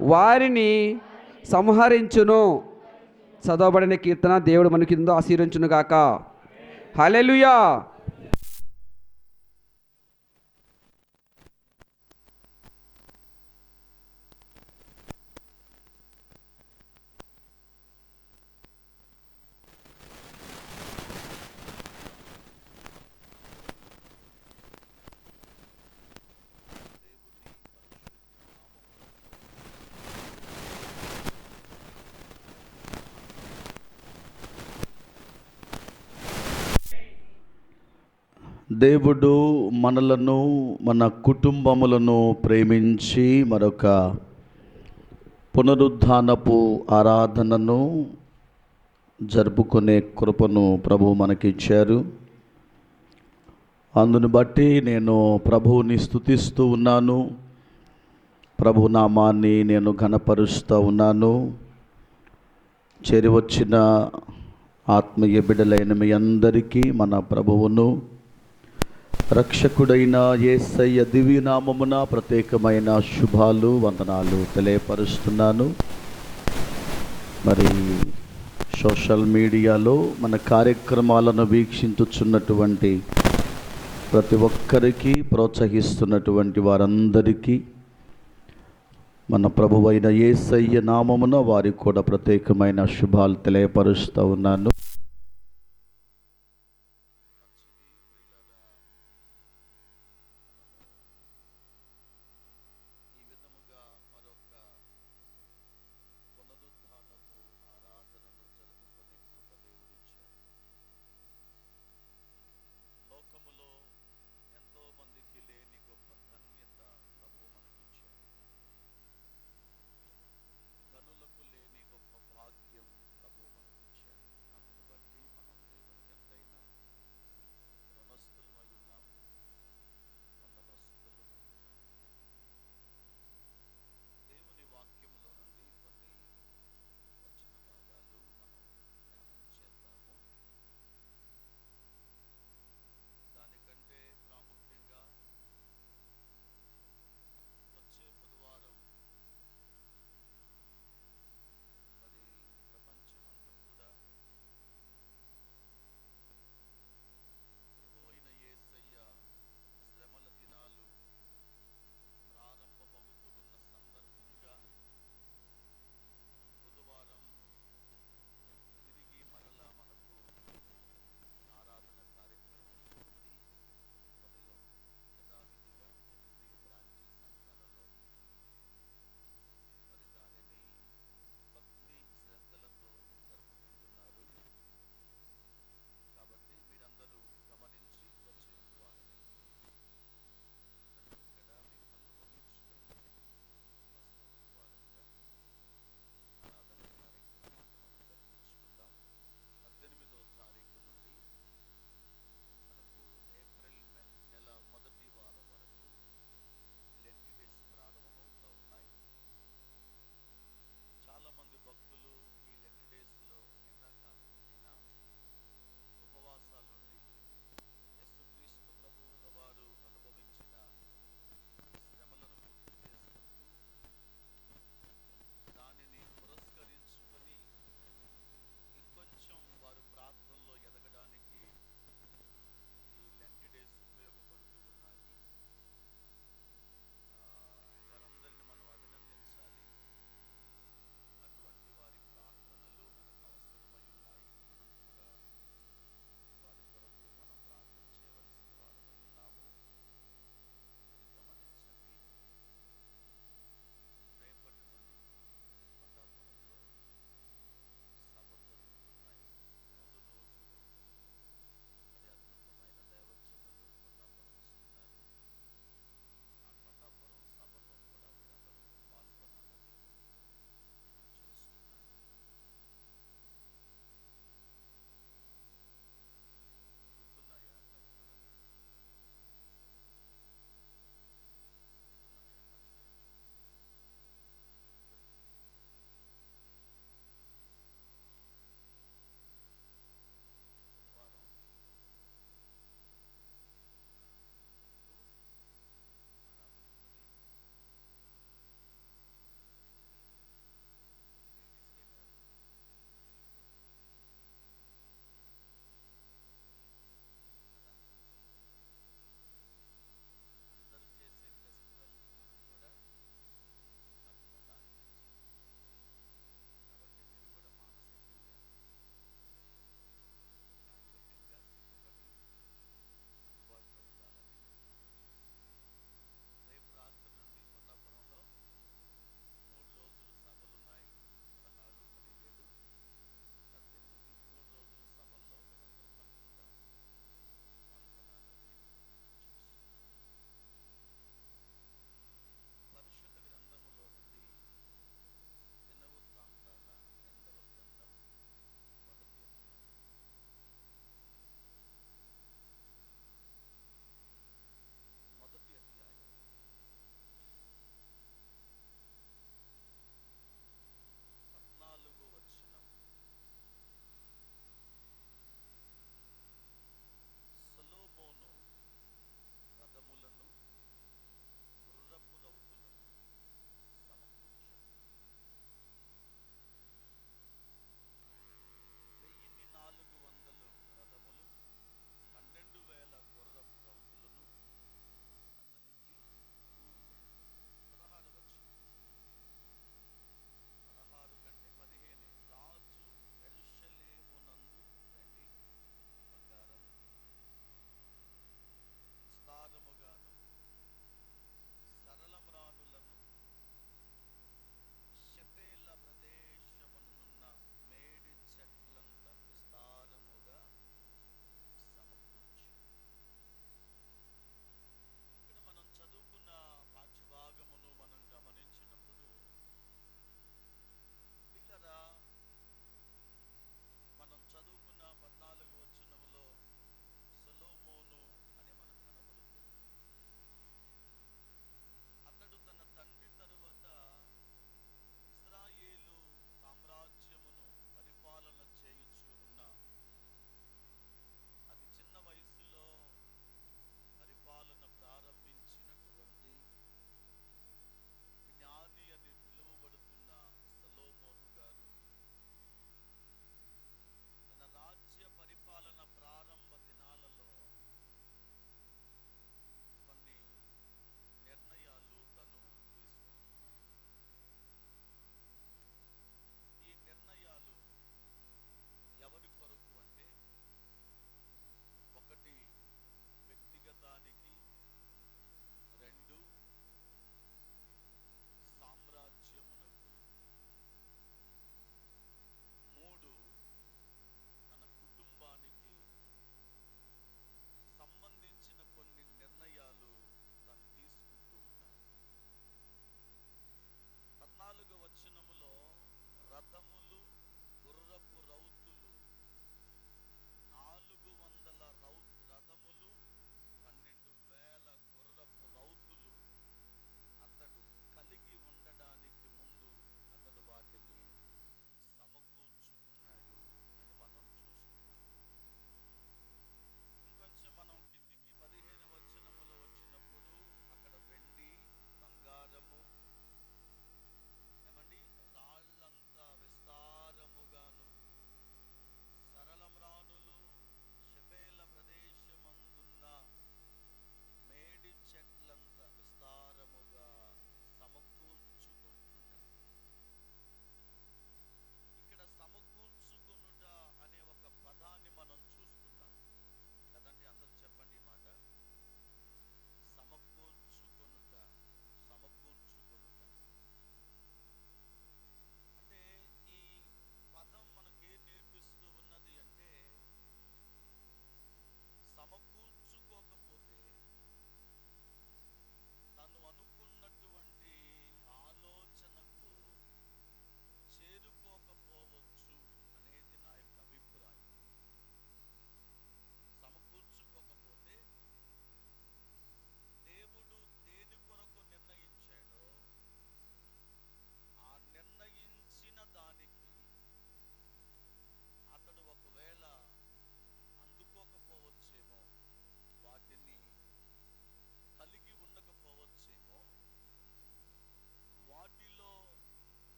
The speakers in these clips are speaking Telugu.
వారిని సంహరించును. చదవబడిన కీర్తన దేవుడు మనకి ఇందో ఆశీర్వించును గాక. హల్లెలూయా. దేవుడు మనలను, మన కుటుంబములను ప్రేమించి మరొక పునరుద్ధానపు ఆరాధనను జరుపుకునే కృపను ప్రభు మనకిచ్చారు. అందును బట్టి నేను ప్రభువుని స్తుతిస్తూ ఉన్నాను. ప్రభు నామాన్ని నేను ఘనపరుస్తూ ఉన్నాను. చేరి వచ్చిన ఆత్మీయ బిడ్డలైన మీ అందరికీ మన ప్రభువును రక్షకుడైన యేసయ్య దివ్యనామమున ప్రత్యేకమైన శుభాలు, వందనాలు తెలియపరుస్తున్నాను. మరి సోషల్ మీడియాలో మన కార్యక్రమాలను వీక్షించుచున్నటువంటి ప్రతి ఒక్కరికి, ప్రోత్సహిస్తున్నటువంటి వారందరికీ మన ప్రభువైన యేసయ్య నామమున వారికి కూడా ప్రత్యేకమైన శుభాలు తెలియపరుస్తూ ఉన్నాను.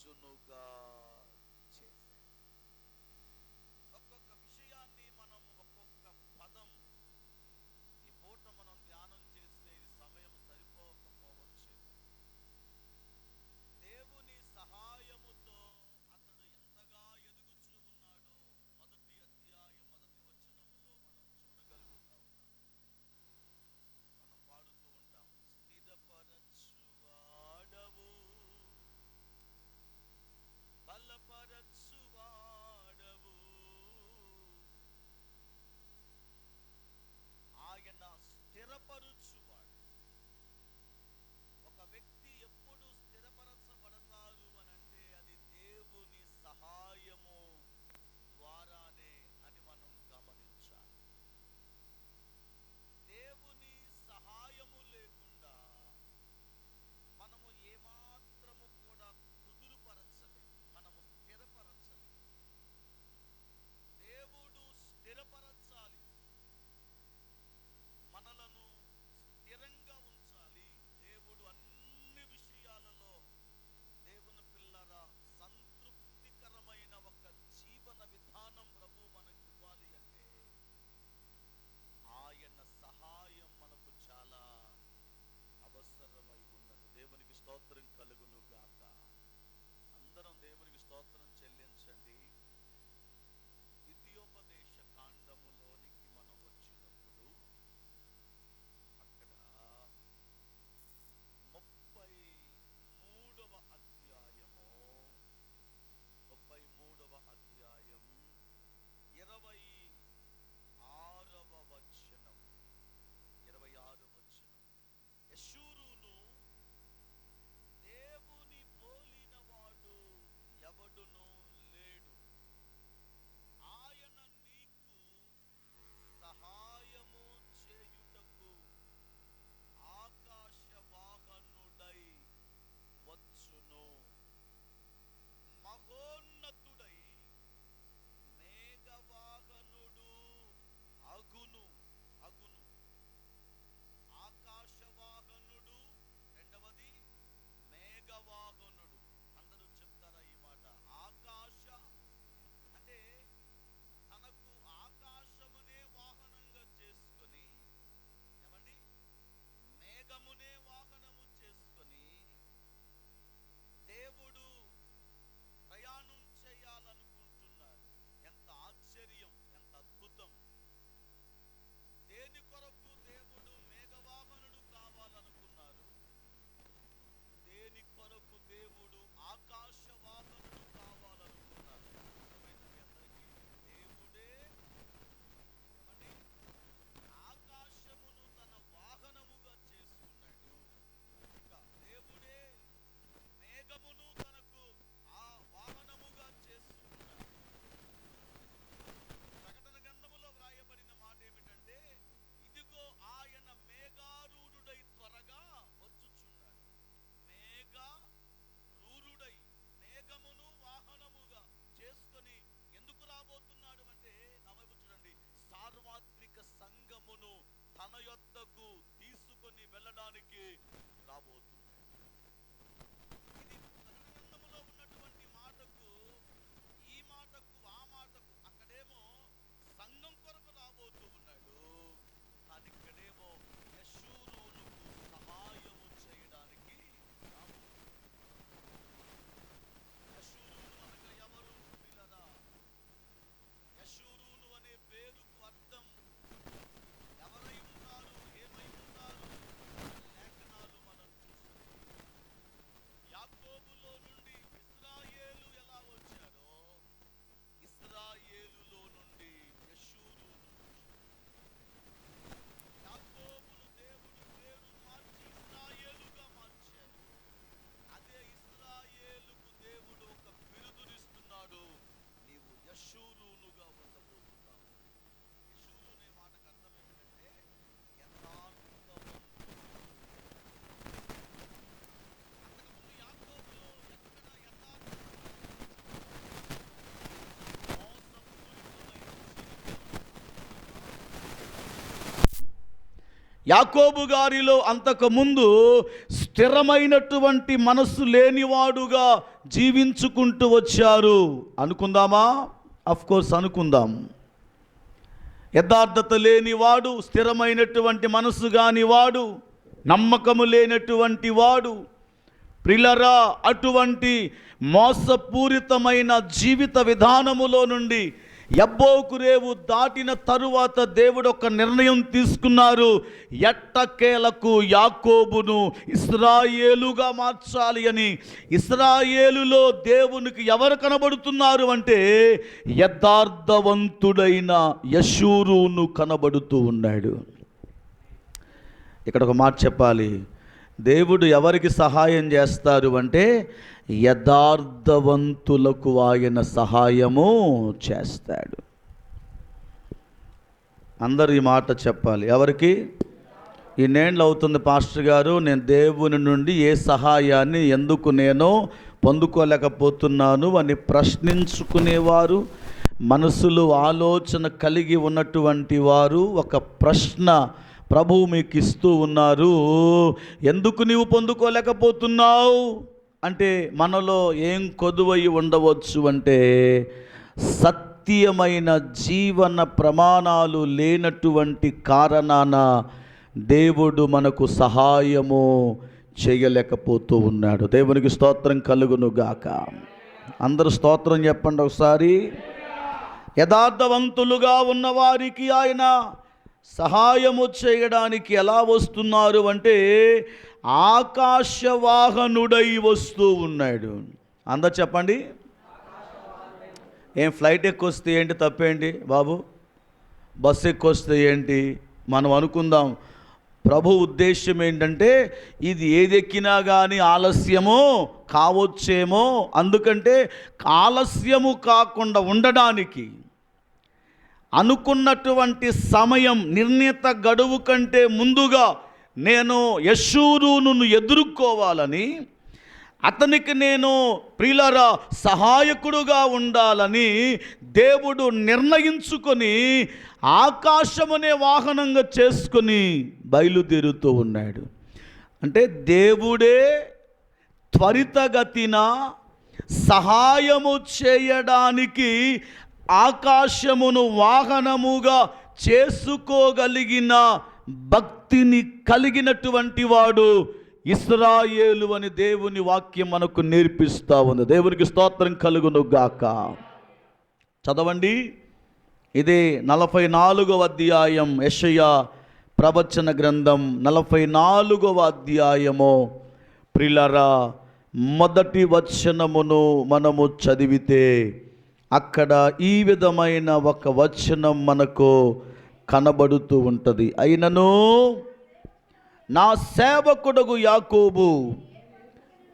వచ్చునుగా చేశాడు. ఒక్కొక్క విషయాన్ని మనం, ఒక్కొక్క పదం ఈ పూట మనం ధ్యానం చేస్తే ఇది సమయం సరిపోకపోవచ్చేమో. దేవుని సహాయముతో అతడు ఎంతగా ఎదుగుచూ ఉన్నాడో మొదటి అధ్యాయం మొదటి వచనములో మనం చూడగలుగుతా ఉన్నాం. మనం పాడుతూ ఉంటాం, స్థిరపరచువాడవు, బలపరచువాడవు, ఆయన స్థిరపరచువాడు. ఒక వ్యక్తి ఎప్పుడు స్థిరపరచబడతారు అని అంటే అది దేవుని సహాయము ద్వారానే అని మనం గమనించాలి. దేవుని సహాయము లేకుండా మనము ఏమాత్రము కూడా కుదురుపరచలేము, మనము స్థిరపరచలేము. దేవుడు స్థిరపరచాలి, మనలను స్థిరంగా ఉంచాలి. దేవుడు అన్ని విషయాలలో దేవుని పిల్లరా సంతృప్తికరమైన ఒక జీవన విధానం ప్రభు మనకి ఇవ్వాలి అంటే ఆయన సహాయం మనకు చాలా అవసరమై ఉన్నది. దేవునికి స్తోత్రం కలుగును గాక. అందరం దేవునికి స్తోత్రం చెల్లించండి. ద్వితీయోపదేశ కాండములోనికి మనం వచ్చినప్పుడు అక్కడ 33వ అధ్యాయము 26వ వచనం, 26వ వచనం. యెషూరును దేవుని పోలిన వాడు ఎవడును లేడు, ఆయన నీకు సహాయము చేయుటకు ఆకాశ వాహనుడై వచ్చును, మహోన్నతుడై మేఘవాహనుడు అగును. ఆకాశవాహనుడు, రెండవది మేఘవాహనుడు. అందరూ చెప్తారా ఈ మాట? ఆకాశ అంటే తనకు ఆకాశమునే వాహనంగా చేసుకొని, ఏమండి, మేఘమునే వాహనము చేసుకొని దేవుడు ప్రయాణం చేయాలనుకుంటున్నారు. ఎంత ఆశ్చర్యం, ఎంత అద్భుతం! దేని కొరకు దేవుడు మేఘవాహనుడు కావాలనుకున్నారు? దేని కొరకు దేవుడు ఆకాశవాహనుడు కావాలనుకున్నారు? అర్థమైంది అందరికీ? దేవుడే ఏమండి ఆకాశమును తన వాహనముగా చేసుకున్నాడు. ఇంకా దేవుడే మేఘమును తనకు ఆ వాహనముగా చేసుకున్నాడు. ప్రకటన గ్రంథములో వ్రాయబడిన మాట ఏమిటంటే, ఇదిగో ఆయన మేఘారూఢుడై త్వరగా వచ్చుచున్నాడు. మేఘారూఢుడై మేఘమును వాహనముగా చేసుకొని ఎందుకు రాబోతున్నాడు అంటే, నా వైపు చూడండి, సార్వత్రిక సంఘమును తన యొద్దకు తీసుకొని వెళ్ళడానికి రాబోతున్నాడు. ఇది గ్రంథములో ఉన్నటువంటి మాటకు, ఈ మాటకు, ఆ మాటకు, అక్కడేమో సంఘం కొరకు రాబోతూ ఉన్నాడు, కానీ ఇక్కడేమో యెషూరునకు సహాయము చేయడానికి రాబోతున్నాడు. యెషూరును అనగా ఎవరు పిల్లరా? యెషూరును అనే పేరుకు అర్థం ఎవరై ఉంటారు, ఏమై ఉంటారు? లేఖనాలు మనం చూస్తాం. యాకోబు గారిలో అంతకుముందు స్థిరమైనటువంటి మనస్సు లేనివాడుగా జీవించుకుంటూ వచ్చారు అనుకుందామా? కోర్స్ అనుకుందాం. యథార్థత లేనివాడు, స్థిరమైనటువంటి మనసు కానివాడు, నమ్మకము లేనటువంటి వాడు, ప్రిలరా అటువంటి మోసపూరితమైన జీవిత విధానములో నుండి యబ్బోకు రేవు దాటిన తరువాత దేవుడు ఒక నిర్ణయం తీసుకున్నారు. ఎట్టకేలకు యాకోబును ఇశ్రాయేలుగా మార్చాలి అని. ఇశ్రాయేలులో దేవునికి ఎవరు కనబడుతున్నారు అంటే యథార్థవంతుడైన యెషూరును కనబడుతూ ఉన్నాడు. ఇక్కడ ఒక మాట చెప్పాలి. దేవుడు ఎవరికి సహాయం చేస్తారు అంటే యథార్థవంతులకు ఆయన సహాయము చేస్తాడు. అందరూ ఈ మాట చెప్పాలి. ఎవరికి? ఇన్నేళ్ళు అవుతుంది పాస్టర్ గారు, నేను దేవుని నుండి ఏ సహాయాన్ని ఎందుకు నేను పొందుకోలేకపోతున్నాను అని ప్రశ్నించుకునేవారు, మనసులో ఆలోచన కలిగి ఉన్నటువంటి వారు ఒక ప్రశ్న ప్రభువు మీకు ఇస్తూ ఉన్నారు. ఎందుకు నీవు పొందుకోలేకపోతున్నావు అంటే మనలో ఏం కొదువై ఉండవచ్చు అంటే సత్యమైన జీవన ప్రమాణాలు లేనటువంటి కారణాన దేవుడు మనకు సహాయము చేయలేకపోతూ ఉన్నాడు. దేవునికి స్తోత్రం కలుగును గాక. అందరూ స్తోత్రం చెప్పండి ఒకసారి. యథార్థవంతులుగా ఉన్నవారికి ఆయన సహాయము చేయడానికి ఎలా వస్తున్నారు అంటే ఆకాశవాహనుడై వస్తూ ఉన్నాడు. అందరు చెప్పండి. ఏం ఫ్లైట్ ఎక్కొస్తే ఏంటి తప్పేంటి బాబు? బస్సు ఎక్కొస్తే ఏంటి? మనం అనుకుందాం ప్రభు ఉద్దేశం ఏంటంటే ఇది ఏదెక్కినా కానీ ఆలస్యము కావచ్చేమో, అందుకంటే ఆలస్యము కాకుండా ఉండడానికి అనుకున్నటువంటి సమయం నిర్ణీత గడువు కంటే ముందుగా నేను యెషూరును ఎదుర్కోవాలని, అతనికి నేను ప్రియులారా సహాయకుడుగా ఉండాలని దేవుడు నిర్ణయించుకొని ఆకాశమనే వాహనంగా చేసుకొని బయలుదేరుతూ ఉన్నాడు. అంటే దేవుడే త్వరితగతిన సహాయము చేయడానికి ఆకాశమును వాహనముగా చేసుకోగలిగిన భక్తిని కలిగినటువంటి వాడు ఇశ్రాయేలు అని దేవుని వాక్యం మనకు నేర్పిస్తూ ఉంది. దేవునికి స్తోత్రం కలుగును గాక. చదవండి. ఇది 44వ అధ్యాయం యెషయా ప్రవచన గ్రంథం 44వ అధ్యాయము. ప్రిలరా మొదటి వచనమును మనము చదివితే అక్కడ ఈ విధమైన ఒక వచనం మనకు కనబడుతూ ఉంటుంది. అయినను నా సేవకుడగు యాకోబు,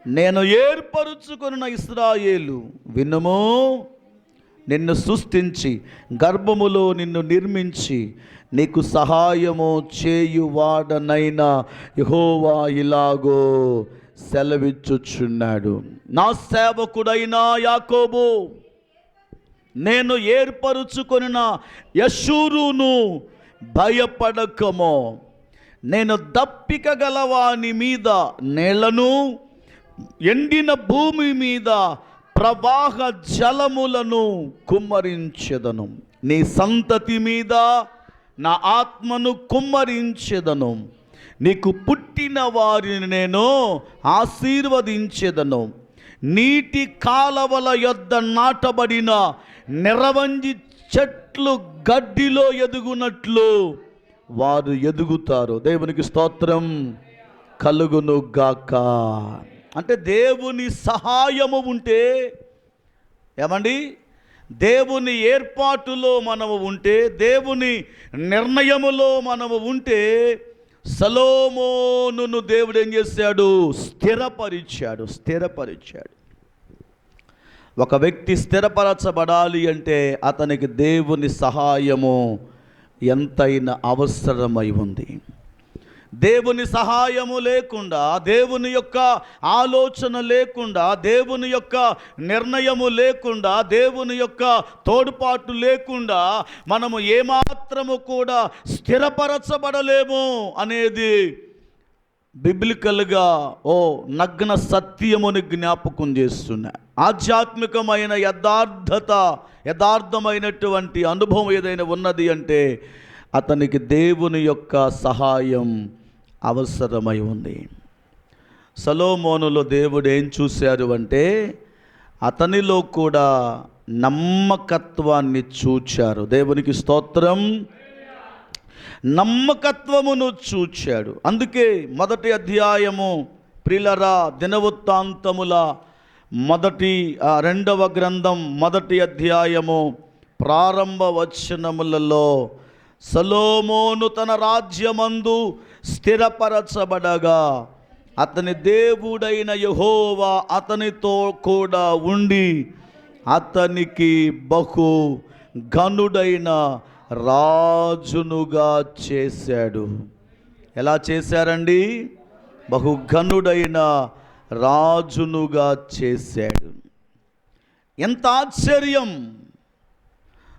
నేను ఏర్పరుచుకున్న ఇశ్రాయేలు వినుము, నిన్ను సృష్టించి గర్భములో నిన్ను నిర్మించి నీకు సహాయము చేయువాడనైన యెహోవా ఇలాగో సెలవిచ్చుచున్నాడు. నా సేవకుడైన యాకోబు, నేను ఏర్పరుచుకొనిన యెషూరును భయపడకమో, నేను దప్పిక గలవాని మీద నేలను, ఎండిన భూమి మీద ప్రవాహ జలములను కుమ్మరించెదను. నీ సంతతి మీద నా ఆత్మను కుమ్మరించెదను. నీకు పుట్టిన వారిని నేను ఆశీర్వదించెదను. నీటి కాలవల యొద్ద నాటబడిన నిరవంజి చెట్లు గడ్డిలో ఎదుగునట్లు వారు ఎదుగుతారు. దేవునికి స్తోత్రం కలుగును గాక. అంటే దేవుని సహాయము ఉంటే, ఏమండి, దేవుని ఏర్పాటులో మనము ఉంటే, దేవుని నిర్ణయములో మనము ఉంటే, సొలొమోనును దేవుడు ఏం చేశాడు? స్థిరపరిచాడు. ఒక వ్యక్తి స్థిరపరచబడాలి అంటే అతనికి దేవుని సహాయము ఎంతైనా అవసరమై ఉంది. దేవుని సహాయము లేకుండా, దేవుని యొక్క ఆలోచన లేకుండా, దేవుని యొక్క నిర్ణయము లేకుండా, దేవుని యొక్క తోడ్పాటు లేకుండా మనము ఏమాత్రము కూడా స్థిరపరచబడలేము అనేది బిబ్లికల్గా నగ్న సత్యముని జ్ఞాపకం చేస్తున్నా. ఆధ్యాత్మికమైన యథార్థమైనటువంటి అనుభవం ఏదైనా ఉన్నది అంటే అతనికి దేవుని యొక్క సహాయం అవసరమై ఉంది. సొలొమోనులో దేవుడు ఏం చూశారు అంటే అతనిలో కూడా నమ్మకత్వాన్ని చూచారు. దేవునికి స్తోత్రం. నమ్మకత్వమును చూచాడు. అందుకే మొదటి అధ్యాయము ప్రియులారా, దినవృత్తాంతముల రెండవ గ్రంథం మొదటి అధ్యాయము ప్రారంభ వచనములలో సొలొమోను తన రాజ్యమందు స్థిరపరచబడగా అతని దేవుడైన యెహోవా అతనితో కూడా ఉండి అతనికి బహు ఘనుడైన రాజునుగా చేశాడు. ఎలా చేశారండి? బహు ఘనుడైన రాజునుగా చేశాడు. ఎంత ఆశ్చర్యం!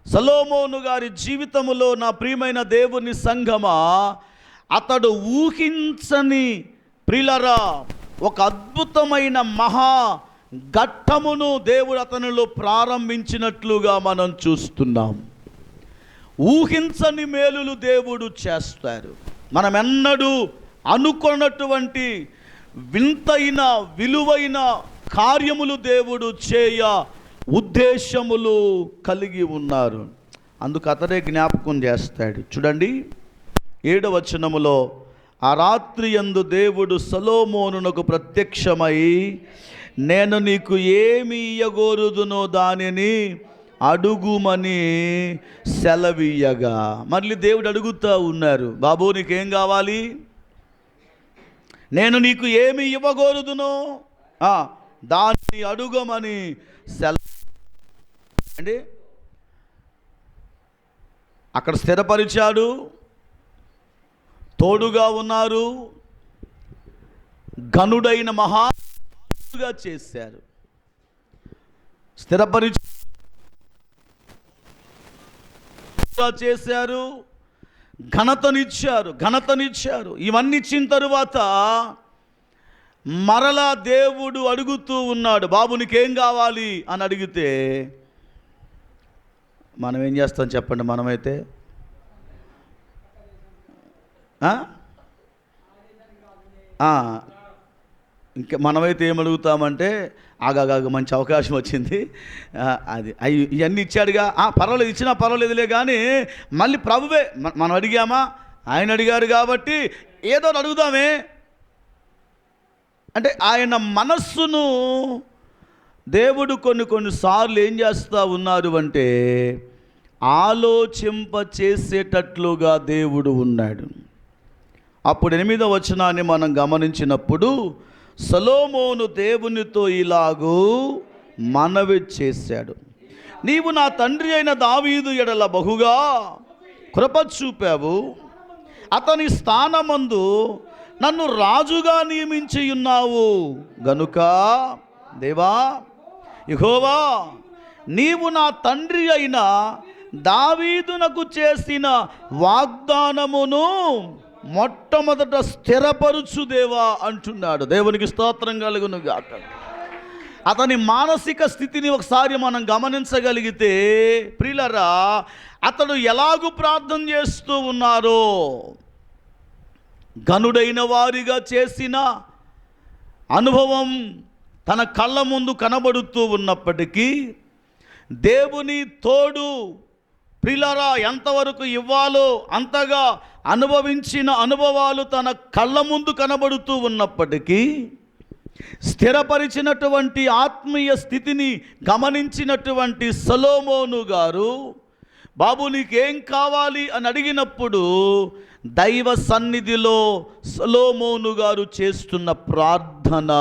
సొలొమోను గారి జీవితములో నా ప్రియమైన దేవుని సంఘమా, అతడు ఊహించని ప్రియులారా ఒక అద్భుతమైన మహా ఘట్టమును దేవుడు అతనిలో ప్రారంభించినట్లుగా మనం చూస్తున్నాం. ఊహించని మేలులు దేవుడు చేస్తారు. మనం ఎన్నడూ అనుకున్నటువంటి వింతైన విలువైన కార్యములు దేవుడు చేయ ఉద్దేశములు కలిగి ఉన్నారు. అందుకు అతడే జ్ఞాపకం చేస్తాడు. చూడండి 7వ వచనములో, ఆ రాత్రి యందు దేవుడు సొలొమోనునకు ప్రత్యక్షమై, నేను నీకు ఏమి ఇయ్యగోరుదునో దానిని అడుగుమని సెలవీయగా. మళ్ళీ దేవుడు అడుగుతూ ఉన్నారు, బాబు నీకేం కావాలి? నేను నీకు ఏమి ఇవ్వగోరుదునో దాన్ని అడుగమని అండి. అక్కడ స్థిరపరిచాడు, తోడుగా ఉన్నారు, ఘనుడైన మహాగా చేశారు. చేశారు, ఘనతనిచ్చారు. ఇవన్నీ ఇచ్చిన తరువాత మరలా దేవుడు అడుగుతూ ఉన్నాడు, బాబు నీకేం కావాలి అని అడిగితే మనం ఏం చేస్తాం చెప్పండి? మనమైతే ఇంకా మనమైతే ఏమడుగుతామంటే, ఆగాగా మంచి అవకాశం వచ్చింది, అది ఇవన్నీ ఇచ్చాడుగా, పర్వాలేదు, ఇచ్చినా పర్వాలేదులే, కానీ మళ్ళీ ప్రభువే మనం అడిగామా, ఆయన అడిగారు కాబట్టి ఏదో అడుగుదామే అంటే ఆయన మనస్సును దేవుడు కొన్నిసార్లు ఏం చేస్తూ ఉన్నారు అంటే ఆలోచింప చేసేటట్లుగా దేవుడు ఉన్నాడు. అప్పుడు 8వ వచనాన్ని మనం గమనించినప్పుడు, సొలొమోను దేవునితో ఇలాగూ మనవి చేశాడు, నీవు నా తండ్రి అయిన దావీదు ఎడల బహుగా కృప చూపావు, అతని స్థానమందు నన్ను రాజుగా నియమించి ఉన్నావు గనుక దేవా యెహోవా, నీవు నా తండ్రి అయిన దావీదునకు చేసిన వాగ్దానమును మొట్టమొదట స్థిరపరుచు దేవా అంటున్నాడు. దేవునికి స్తోత్రం కలుగును గాక. అతని మానసిక స్థితిని ఒకసారి మనం గమనించగలిగితే ప్రియులరా, అతడు ఎలాగూ ప్రార్థన చేస్తూ ఉన్నారో, ఘనుడైన వారిగా చేసిన అనుభవం తన కళ్ళ ముందు కనబడుతూ ఉన్నప్పటికీ దేవుని తోడు ప్రియులారా ఎంతవరకు ఇవ్వాలో అంతగా అనుభవించిన అనుభవాలు తన కళ్ళ ముందు కనబడుతూ ఉన్నప్పటికీ స్థిరపరిచినటువంటి ఆత్మీయ స్థితిని గమనించినటువంటి సొలొమోను గారు, బాబు నీకేం కావాలి అని అడిగినప్పుడు దైవ సన్నిధిలో సొలొమోను గారు చేస్తున్న ప్రార్థన,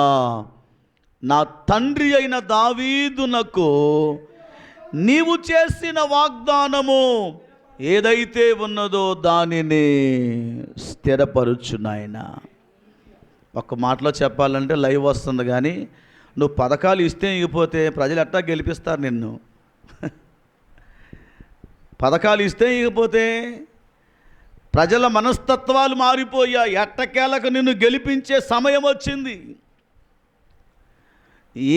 నా తండ్రి అయిన దావీదునకు నీవు చేసిన వాగ్దానము ఏదైతే ఉన్నదో దానిని స్థిరపరచు నాయన. ఒక్క మాటలో చెప్పాలంటే లైవ్ వస్తుంది కానీ నువ్వు పథకాలు ఇస్తే ఇగిపోతే ప్రజలు ఎట్టా గెలిపిస్తారు నిన్ను. పథకాలు ఇస్తే ఇగిపోతే ప్రజల మనస్తత్వాలు మారిపోయాయి. ఎట్టకేలకు నిన్ను గెలిపించే సమయం వచ్చింది.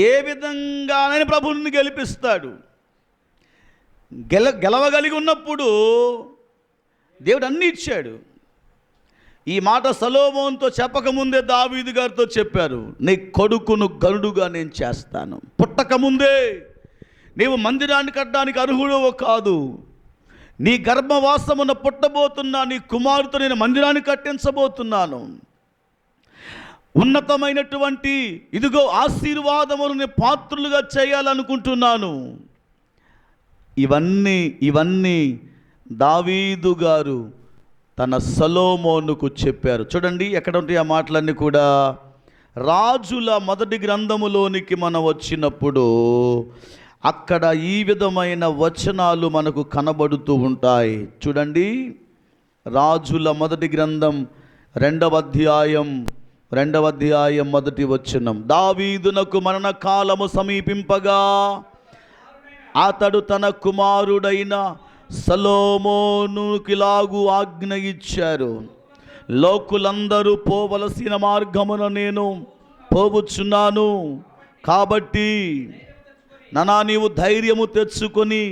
ఏ విధంగానైనా ప్రభువుని గెలిపిస్తాడు. గెలవగలిగి ఉన్నప్పుడు దేవుడు అన్నీ ఇచ్చాడు. ఈ మాట సొలొమోనుతో చెప్పకముందే దావీదు గారితో చెప్పారు, నీ కొడుకును గనుడుగా నేను చేస్తాను. పుట్టకముందే నీవు మందిరాన్ని కట్టడానికి అర్హుడవు కాదు, నీ గర్భవాసమున పుట్టబోతున్నా నీ కుమారుతో నేను మందిరాన్ని కట్టించబోతున్నాను. ఉన్నతమైనటువంటి ఇదిగో ఆశీర్వాదములను పాత్రులుగా చేయాలనుకుంటున్నాను. ఇవన్నీ దావీదు గారు తన సొలొమోనుకు చెప్పారు. చూడండి ఎక్కడ ఉంటాయి ఆ మాటలన్నీ కూడా. రాజుల మొదటి గ్రంథములోనికి మనం వచ్చినప్పుడు అక్కడ ఈ విధమైన వచనాలు మనకు కనబడుతూ ఉంటాయి. చూడండి, రాజుల మొదటి గ్రంథం 2వ అధ్యాయం 1వ వచనం. దావీదునకు మరణకాలము సమీపింపగా అతడు తన కుమారుడైన సొలొమోనుకిలాగు ఆజ్ఞ ఇచ్చారు, లోకులందరూ పోవలసిన మార్గమున నేను పోవచ్చున్నాను. కాబట్టి నానా నీవు ధైర్యము తెచ్చుకొని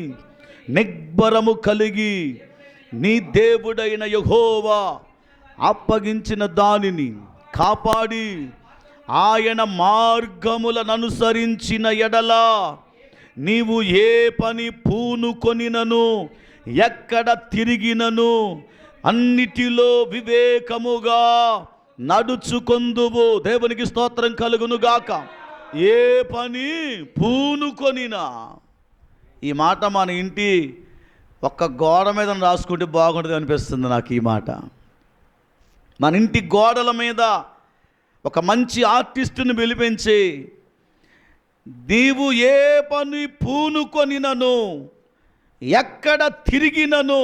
నిబ్బరము కలిగి నీ దేవుడైన యెహోవా అప్పగించిన దానిని కాపాడి ఆయన మార్గములను అనుసరించిన ఎడల నీవు ఏ పని పూనుకొనినను ఎక్కడ తిరిగినను అన్నిటిలో వివేకముగా నడుచుకొందువు. దేవునికి స్తోత్రం కలుగునుగాక. ఏ పని పూనుకొనినా. ఈ మాట మన ఇంటి ఒక్క గోడ మీద రాసుకుంటే బాగుంటుంది అనిపిస్తుంది నాకు. ఈ మాట మన ఇంటి గోడల మీద ఒక మంచి ఆర్టిస్టుని పిలిపించి, నీవు ఏ పని పూనుకొనినను ఎక్కడ తిరిగినను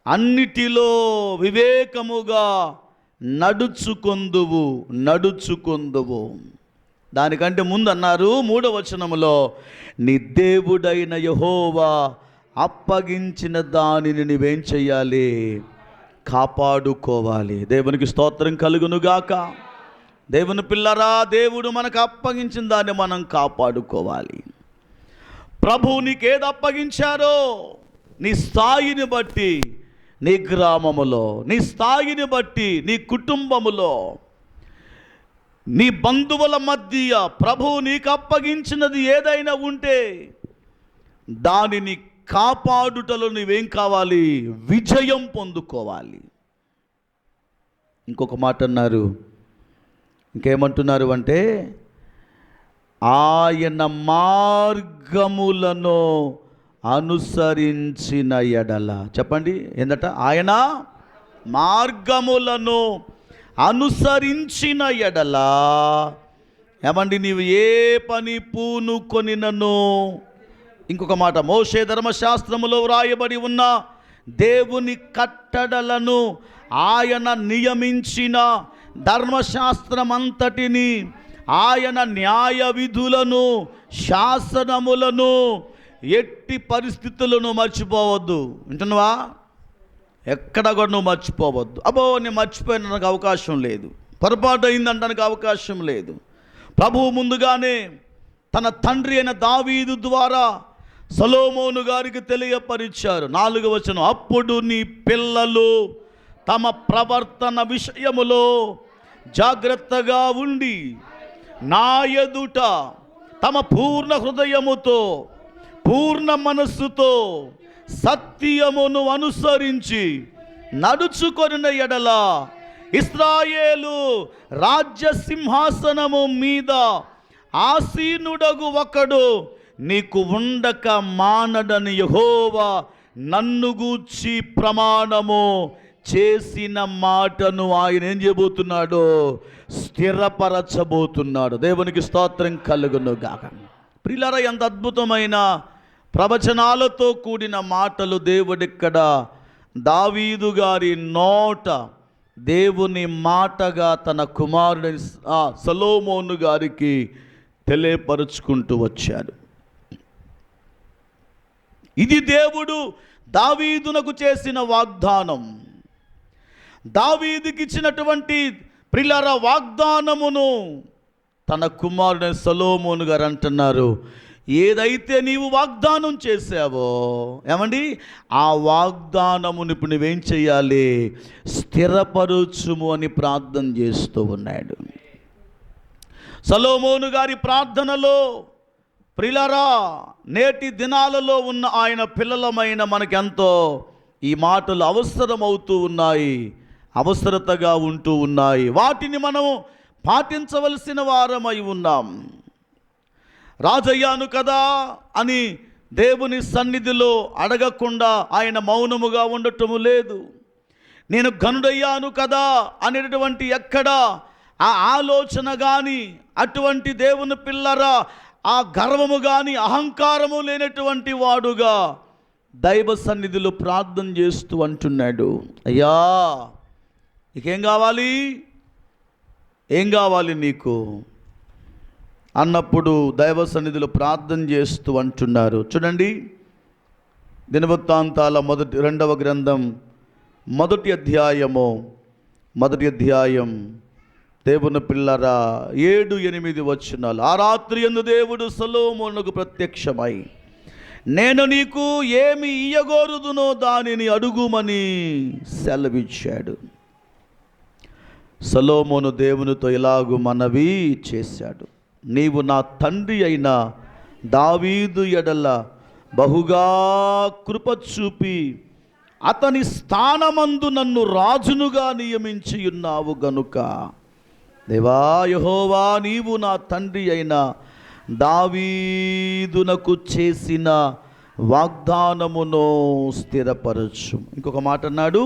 అన్నిటిలో వివేకముగా నడుచుకొందువు. దానికంటే ముందు అన్నారు 3వ వచనములో, నీ దేవుడైన యెహోవా అప్పగించిన దానిని నువ్వేం చెయ్యాలి? కాపాడుకోవాలి. దేవునికి స్తోత్రం కలుగునుగాక. దేవుని పిల్లరా, దేవుడు మనకు అప్పగించిన దాన్ని మనం కాపాడుకోవాలి. ప్రభువు నీకేది అప్పగించారో నీ స్థాయిని బట్టి నీ గ్రామములో, నీ స్థాయిని బట్టి నీ కుటుంబములో, నీ బంధువుల మధ్య ప్రభువు నీకు అప్పగించినది ఏదైనా ఉంటే దానిని కాపాడుటలో నువ్వేం కావాలి? విజయం పొందుకోవాలి. ఇంకొక మాట అన్నారు, ఇంకేమంటున్నారు అంటే, ఆయన మార్గములను అనుసరించిన ఎడల. చెప్పండి ఏందట? ఆయన మార్గములను అనుసరించిన ఎడల. ఏమండి, నీవు ఏ పని పూనుకొనినను. ఇంకొక మాట, మోషే ధర్మశాస్త్రములో వ్రాయబడి ఉన్న దేవుని కట్టడలను ఆయన నియమించిన ధర్మశాస్త్రమంతటిని, ఆయన న్యాయ విధులను, శాసనములను ఎట్టి పరిస్థితులను మర్చిపోవద్దు. వింటున్నావా? ఎక్కడ కూడా నువ్వు మర్చిపోవద్దు. అబ్బో నేను మర్చిపోయినందుకు అవకాశం లేదు, పొరపాటు అయిందంటానికి అవకాశం లేదు. ప్రభువు ముందుగానే తన తండ్రి అయిన దావీదు ద్వారా సొలొమోను గారికి తెలియపరిచారు. 4వ వచనం, అప్పుడు నీ పిల్లలు తమ ప్రవర్తన విషయములో జాగ్రత్తగా ఉండి నా ఎదుట తమ పూర్ణ హృదయముతో పూర్ణ మనస్సుతో సత్యమును అనుసరించి నడుచుకొనిన ఎడల ఇశ్రాయేలు రాజ్య సింహాసనము మీద ఆసీనుడగు ఒకడు నీకు ఉండక మానడని యెహోవా నన్ను గూర్చి ప్రమాణము చేసిన మాటను ఆయన ఏం చేయబోతున్నాడు? స్థిరపరచబోతున్నాడు. దేవునికి స్తోత్రం కలుగును గాక. ప్రియులారా, ఎంత అద్భుతమైన ప్రవచనాలతో కూడిన మాటలు దేవుడిక్కడ దావీదు గారి నోట దేవుని మాటగా తన కుమారుడైన సొలొమోను గారికి తెలియపరుచుకుంటూ వచ్చాడు. ఇది దేవుడు దావీదునకు చేసిన వాగ్దానం. దావీదుకి ఇచ్చినటువంటి ప్రియులారా వాగ్దానమును తన కుమారుడైన సొలొమోను గారు అంటున్నారు, ఏదైతే నీవు వాగ్దానం చేసావో ఏమండి ఆ వాగ్దానమును ఇప్పుడు నువ్వేం చేయాలి, స్థిరపరచుము అని ప్రార్థన చేస్తూ ఉన్నాడు. సొలొమోను గారి ప్రార్థనలో ప్రియులారా నేటి దినాలలో ఉన్న ఆయన పిల్లలమైన మనకెంతో ఈ మాటలు అవసరమవుతూ ఉన్నాయి, అవసరతగా ఉంటూ ఉన్నాయి. వాటిని మనం పాటించవలసిన వారమై ఉన్నాం. రాజయ్యాను కదా అని దేవుని సన్నిధిలో అడగకుండా ఆయన మౌనముగా ఉండటము లేదు. నేను ఘనుడయ్యాను కదా అనేటటువంటి ఎక్కడ ఆ ఆలోచన కానీ అటువంటి దేవుని పిల్లరా ఆ గర్వము కానీ అహంకారము లేనటువంటి వాడుగా దైవ సన్నిధిలో ప్రార్థన చేస్తూ అంటున్నాడు, అయ్యా నీకేం కావాలి, ఏం కావాలి నీకు అన్నప్పుడు దైవ సన్నిధిలో ప్రార్థన చేస్తూ అంటున్నారు. చూడండి, దినవృత్తాంతాల 2వ గ్రంథం 1వ అధ్యాయం దేవుని పిల్లరా 7-8 వచనాలు. ఆ రాత్రి యందు దేవుడు సొలొమోనుకు ప్రత్యక్షమై, నేను నీకు ఏమి ఇయ్యగోరుదునో దానిని అడుగుమని సెలవిచ్చాడు. సొలొమోను దేవునితో ఇలాగు మనవి చేశాడు, నీవు నా తండ్రి అయిన దావీదు ఎడల బహుగా కృప చూపి అతని స్థానమందు నన్ను రాజునుగా నియమించి ఉన్నావు గనుక దేవా యెహోవా నీవు నా తండ్రి అయిన దావీదునకు చేసిన వాగ్దానమును స్థిరపరచు. ఇంకొక మాట అన్నాడు,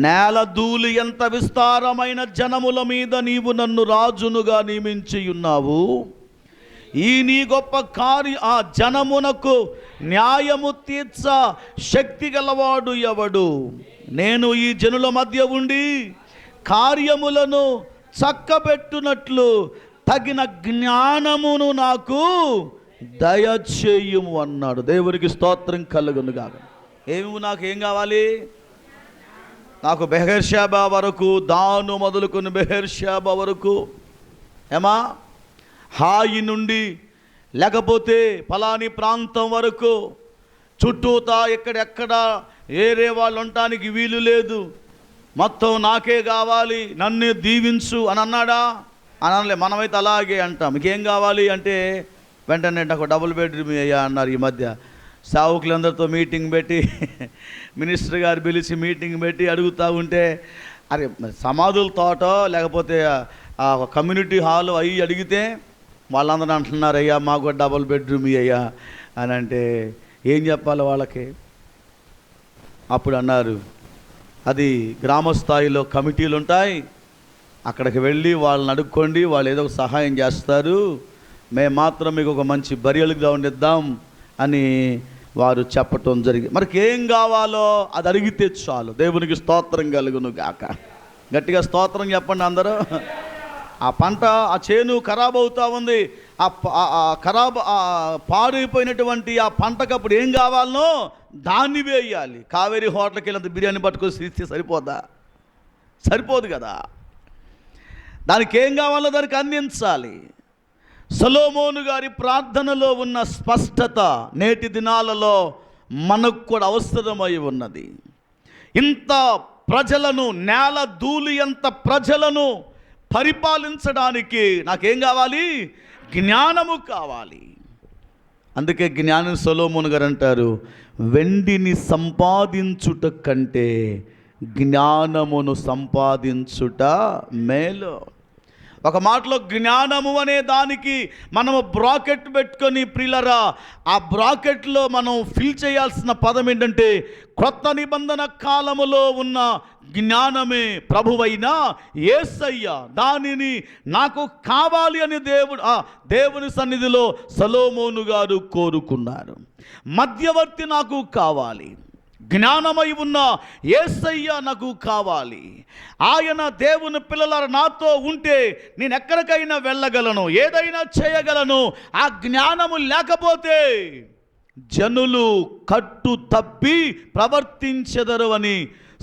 నేల ధూళి ఎంత విస్తారమైన జనముల మీద నీవు నన్ను రాజునుగా నియమించి ఉన్నావు. ఈ నీ గొప్ప ఆ జనమునకు న్యాయము తీర్చ శక్తి గలవాడు ఎవడు? నేను ఈ జనుల మధ్య ఉండి కార్యములను చక్కబెట్టునట్లు తగిన జ్ఞానమును నాకు దయచేయుము అన్నాడు. దేవునికి స్తోత్రం కలుగును గాక. నాకు ఏం కావాలి? నాకు బెహెర్షాబా వరకు, దాను మొదలుకొని బెహెర్షాబా వరకు ఏమా హాయి నుండి లేకపోతే ఫలాని ప్రాంతం వరకు చుట్టూతా ఎక్కడెక్కడ ఏరే వాళ్ళు ఉండటానికి వీలు లేదు, మొత్తం నాకే కావాలి, నన్నే దీవించు అని అన్నాడా? అని అనలే. మనమైతే అలాగే అంటాం. మీకేం కావాలి అంటే వెంటనే నాకు డబుల్ బెడ్రూమ్ అయ్యా అన్నారు. ఈ మధ్య సావుకులందరితో మీటింగ్ పెట్టి మినిస్టర్ గారు పిలిచి మీటింగ్ పెట్టి అడుగుతూ ఉంటే, అరే సమాధుల తోట లేకపోతే కమ్యూనిటీ హాల్ అవి అడిగితే వాళ్ళందరూ అంటున్నారు, అయ్యా మాకు డబుల్ బెడ్రూమ్ అయ్యా అని. అంటే ఏం చెప్పాలి వాళ్ళకి? అప్పుడు అన్నారు, అది గ్రామ స్థాయిలో కమిటీలు ఉంటాయి, అక్కడికి వెళ్ళి వాళ్ళని అడుక్కోండి, వాళ్ళు ఏదో ఒక సహాయం చేస్తారు, మేము మాత్రం మీకు ఒక మంచి బరియల్ గ్రౌండ్ ఇద్దాం అని వారు చెప్పటం జరిగింది. మనకి ఏం కావాలో అది అడిగితే చాలు. దేవునికి స్తోత్రం కలుగును గాక. గట్టిగా స్తోత్రం చెప్పండి అందరూ. ఆ పంట, ఆ చేను ఖరాబ్ అవుతూ ఉంది, పాడైపోయినటువంటి ఆ పంటకు అప్పుడు ఏం కావాలనో దాన్ని వేయాలి. కావేరీ హోటల్కి వెళ్ళినంత బిర్యానీ పట్టుకొని ఇస్తే సరిపోదా? సరిపోదు కదా. దానికి ఏం కావాలో దానికి అందించాలి. సొలొమోను గారి ప్రార్థనలో ఉన్న స్పష్టత నేటి దినాలలో మనకు కూడా అవసరమై ఉన్నది. ఇంత ప్రజలను, నేల ధూళి అంత ప్రజలను పరిపాలించడానికి నాకేం కావాలి? జ్ఞానము కావాలి. అందుకే జ్ఞాని సొలొమోను గారు అంటారు, వెండిని సంపాదించుట కంటే జ్ఞానమును సంపాదించుట మేలు. ఒక మాటలో జ్ఞానము అనే దానికి మనము బ్రాకెట్ పెట్టుకొని ప్రియులరా, ఆ బ్రాకెట్లో మనం ఫిల్ చేయాల్సిన పదం ఏంటంటే క్రొత్త నిబంధన కాలములో ఉన్న జ్ఞానమే ప్రభువైన యేసయ్య. దానిని నాకు కావాలి అని దేవుని సన్నిధిలో సొలొమోను గారు కోరుకున్నారు. మధ్యవర్తి నాకు కావాలి, జ్ఞానమై ఉన్న యేసయ్య నాకు కావాలి. ఆయన దేవుని పిల్లల నాతో ఉంటే నేను ఎక్కడికైనా వెళ్ళగలను, ఏదైనా చేయగలను. ఆ జ్ఞానము లేకపోతే జనులు కట్టు తప్పి ప్రవర్తించెదరు అని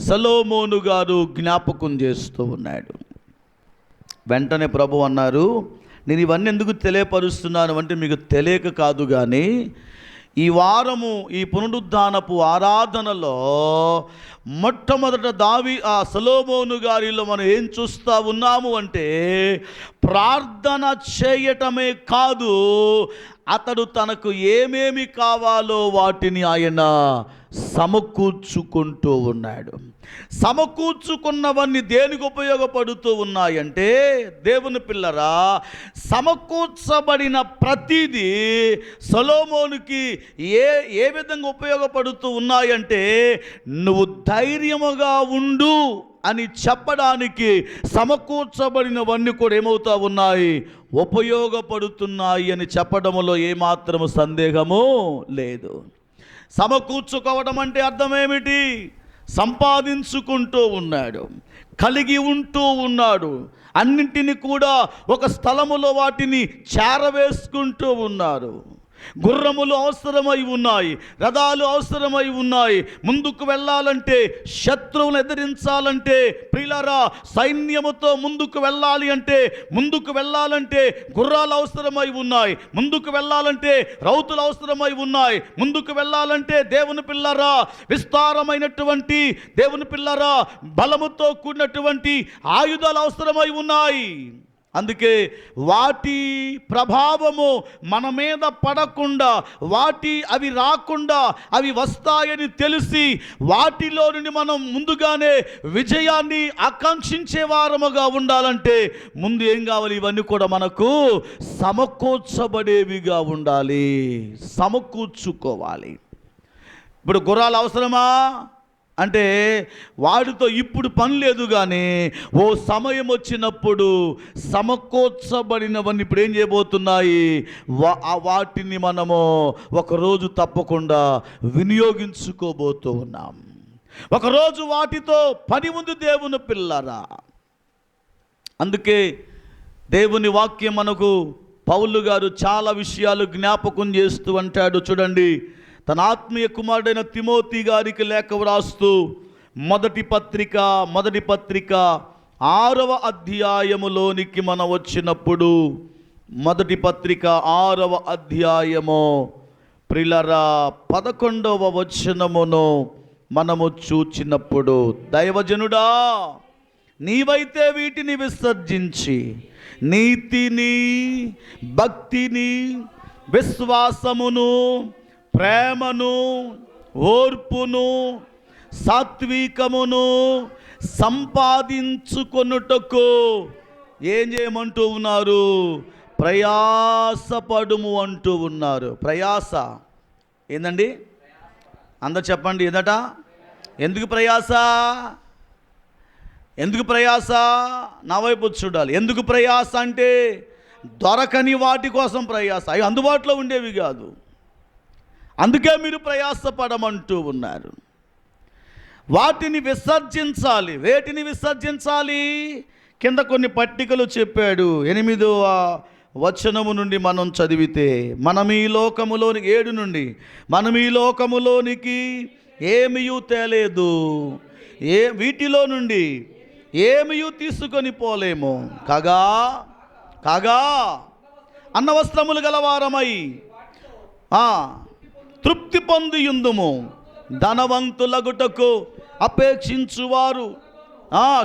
సొలొమోను గారు జ్ఞాపకం చేస్తూ ఉన్నాడు. వెంటనే ప్రభు అన్నారు, నేను ఇవన్నీ ఎందుకు తెలియపరుస్తున్నాను అంటే మీకు తెలియక కాదు, కానీ ఈ వారము ఈ పునరుద్ధానపు ఆరాధనలో మొట్టమొదట సొలొమోను గారిలో మనం ఏం చూస్తూ ఉన్నాము అంటే ప్రార్థన చేయటమే కాదు, అతడు తనకు ఏమేమి కావాలో వాటిని ఆయన సమకూర్చుకుంటూ ఉన్నాడు. సమకూర్చుకున్నవన్నీ దేనికి ఉపయోగపడుతూ ఉన్నాయంటే, దేవుని పిల్లరా, సమకూర్చబడిన ప్రతిదీ సొలొమోనుకి ఏ విధంగా ఉపయోగపడుతూ ఉన్నాయంటే, నువ్వు ధైర్యముగా ఉండు అని చెప్పడానికి సమకూర్చబడినవన్నీ కూడా ఏమవుతా ఉన్నాయి, ఉపయోగపడుతున్నాయి అని చెప్పడంలో ఏమాత్రము సందేహము లేదు. సమకూర్చుకోవడం అంటే అర్థమేమిటి? సంపాదించుకుంటూ ఉన్నాడు, కలిగి ఉంటూ ఉన్నాడు, అన్నింటినీ కూడా ఒక స్థలములో వాటిని చేరవేసుకుంటూ ఉన్నారు. గుర్రములు అవసరమై ఉన్నాయి, రథాలు అవసరమై ఉన్నాయి. ముందుకు వెళ్ళాలంటే, శత్రువులను ఎదిరించాలంటే, ప్రియులారా, సైన్యముతో ముందుకు వెళ్ళాలి అంటే, ముందుకు వెళ్ళాలంటే గుర్రాలు అవసరమై ఉన్నాయి, ముందుకు వెళ్ళాలంటే రౌతులు అవసరమై ఉన్నాయి, ముందుకు వెళ్ళాలంటే దేవుని పిల్లరా విస్తారమైనటువంటి దేవుని పిల్లరా బలముతో కూడినటువంటి ఆయుధాలు అవసరమై ఉన్నాయి. అందుకే వాటి ప్రభావము మన మీద పడకుండా, అవి రాకుండా, అవి వస్తాయని తెలిసి వాటిలో నుండి మనం ముందుగానే విజయాన్ని ఆకాంక్షించే వారముగా ఉండాలంటే ముందు ఏం కావాలి? ఇవన్నీ కూడా మనకు సమకూర్చబడేవిగా ఉండాలి, సమకూర్చుకోవాలి. ఇప్పుడు గుర్రాలు అవసరమా అంటే వాటితో ఇప్పుడు పని లేదు, కానీ ఓ సమయం వచ్చినప్పుడు సమకూర్చబడినవన్నీ ఇప్పుడు ఏం చేయబోతున్నాయి, వాటిని మనము ఒకరోజు తప్పకుండా వినియోగించుకోబోతూ ఉన్నాం. ఒకరోజు వాటితో పని ఉంది దేవుని పిల్లరా. అందుకే దేవుని వాక్యం మనకు పౌలు గారు చాలా విషయాలు జ్ఞాపకం చేస్తూ అంటాడు. చూడండి, తన ఆత్మీయ కుమారుడైన తిమోతి గారికి లేఖ వ్రాస్తూ మొదటి పత్రిక 6వ అధ్యాయములోనికి మనం వచ్చినప్పుడు, మొదటి పత్రిక 6వ అధ్యాయము ప్రిలరా 11వ వచనమును మనము చూచినప్పుడు, దైవజనుడా, నీవైతే వీటిని విసర్జించి నీతిని, భక్తిని, విశ్వాసమును, ప్రేమను, ఓర్పును, సాత్వికమును సంపాదించుకొనుటకు ఏం చేయమంటూ ఉన్నారు? ప్రయాసపడుము అంటూ ఉన్నారు. ప్రయాస ఏందండి? అందరు చెప్పండి, ఏదట? ఎందుకు ప్రయాస? ఎందుకు ప్రయాస? నా వైపు చూడాలి. ఎందుకు ప్రయాస అంటే దొరకని వాటి కోసం ప్రయాస, అవి అందుబాటులో ఉండేవి కాదు. అందుకే మీరు ప్రయాసపడమంటూ ఉన్నారు. వాటిని విసర్జించాలి. వేటిని విసర్జించాలి? కింద కొన్ని పట్టికలు చెప్పాడు. 8వ వచనము నుండి మనం చదివితే, మనం ఈ లోకములోనికి 7 నుండి, మనం ఈ లోకములోనికి ఏమియూ తేలేదు, వీటిలో నుండి ఏమియూ తీసుకొని పోలేము. కాగా అన్నవస్త్రములు గలవారమై తృప్తి పొందియుందుము. ధనవంతులగుటకు అపేక్షించువారు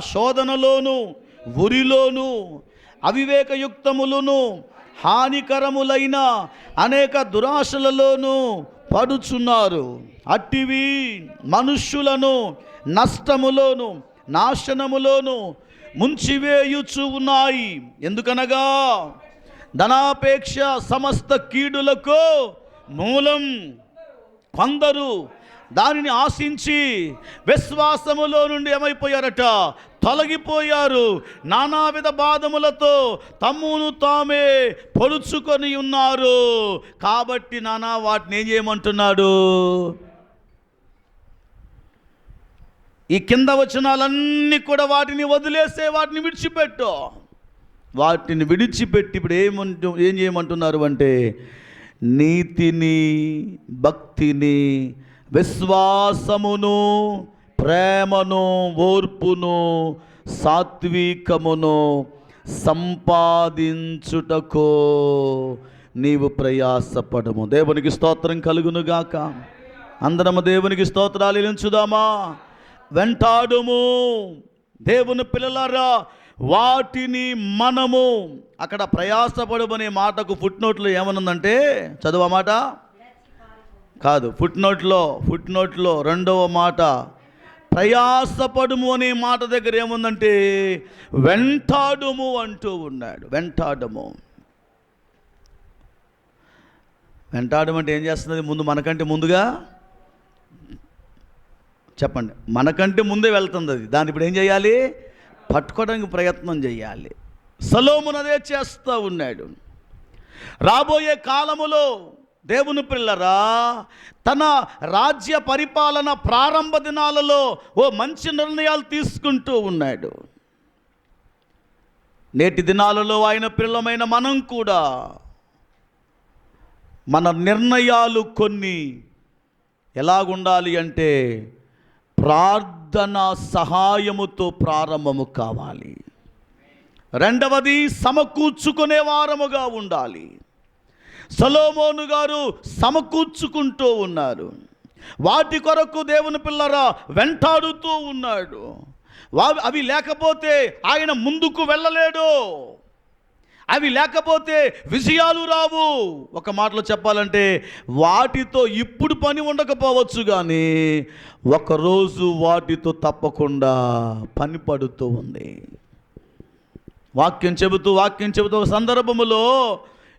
శోధనలోను, ఉరిలోను, అవివేకయుక్తములను, హానికరములైన అనేక దురాశలలోనూ పడుచున్నారు. అట్టివి మనుష్యులను నష్టములోను, నాశనములోను ముంచివేయుచు ఉన్నాయి. ఎందుకనగా ధనాపేక్ష సమస్త కీడులకు మూలం. కొందరు దానిని ఆశించి విశ్వాసములో నుండి ఏమైపోయారట? తొలగిపోయారు. నానావిధ బాధములతో తమ్మును తామే పొడుచుకొని ఉన్నారు. కాబట్టి వాటిని ఏం చేయమంటున్నాడు? ఈ కింద వచనాలన్నీ కూడా వాటిని వదిలేసే, వాటిని విడిచిపెట్టు. వాటిని విడిచిపెట్టి ఇప్పుడు ఏం చేయమంటున్నారు అంటే నీతిని, భక్తిని, విశ్వాసమును, ప్రేమను, ఓర్పును, సాత్వికమును సంపాదించుటకో నీవు ప్రయాసపడము. దేవునికి స్తోత్రం కలుగునుగాక. అందరము దేవునికి స్తోత్రాలు చెల్లించుదామా? వెంటాడుము. దేవుని పిల్లలారా, వాటిని మనము, అక్కడ ప్రయాసపడమనే మాటకు ఫుట్ నోట్లో ఏమనుందంటే, చదువు మాట కాదు, ఫుట్ నోట్లో రెండవ మాట ప్రయాసపడుము అనే మాట దగ్గర ఏముందంటే వెంటాడుము అంటూ ఉన్నాడు. వెంటాడము అంటే ఏం చేస్తున్నది? మనకంటే ముందుగా చెప్పండి, మనకంటే ముందే వెళ్తుంది అది. దాన్ని ఇప్పుడు ఏం చేయాలి? పట్టుకోవడానికి ప్రయత్నం చేయాలి. సొలొమోను అదే చేస్తూ ఉన్నాడు. రాబోయే కాలములో దేవుని పిల్లరా, తన రాజ్య పరిపాలన ప్రారంభ దినాలలో మంచి నిర్ణయాలు తీసుకుంటూ ఉన్నాడు. నేటి దినాలలో ఆయన పిల్లమైన మనం కూడా మన నిర్ణయాలు కొన్ని ఎలాగుండాలి అంటే ప్రార్థన సహాయముతో ప్రారంభము కావాలి. రెండవది సమకూర్చుకునే వారముగా ఉండాలి. సొలొమోను గారు సమకూర్చుకుంటూ ఉన్నారు. వాటి కొరకు దేవుని పిల్లరా వెంటాడుతూ ఉన్నాడు. అవి లేకపోతే ఆయన ముందుకు వెళ్ళలేడు. అవి లేకపోతే విజయాలు రావు. ఒక మాటలో చెప్పాలంటే వాటితో ఇప్పుడు పని ఉండకపోవచ్చు, కానీ ఒకరోజు వాటితో తప్పకుండా పని పడుతూ ఉంది. వాక్యం చెబుతూ ఒక సందర్భములో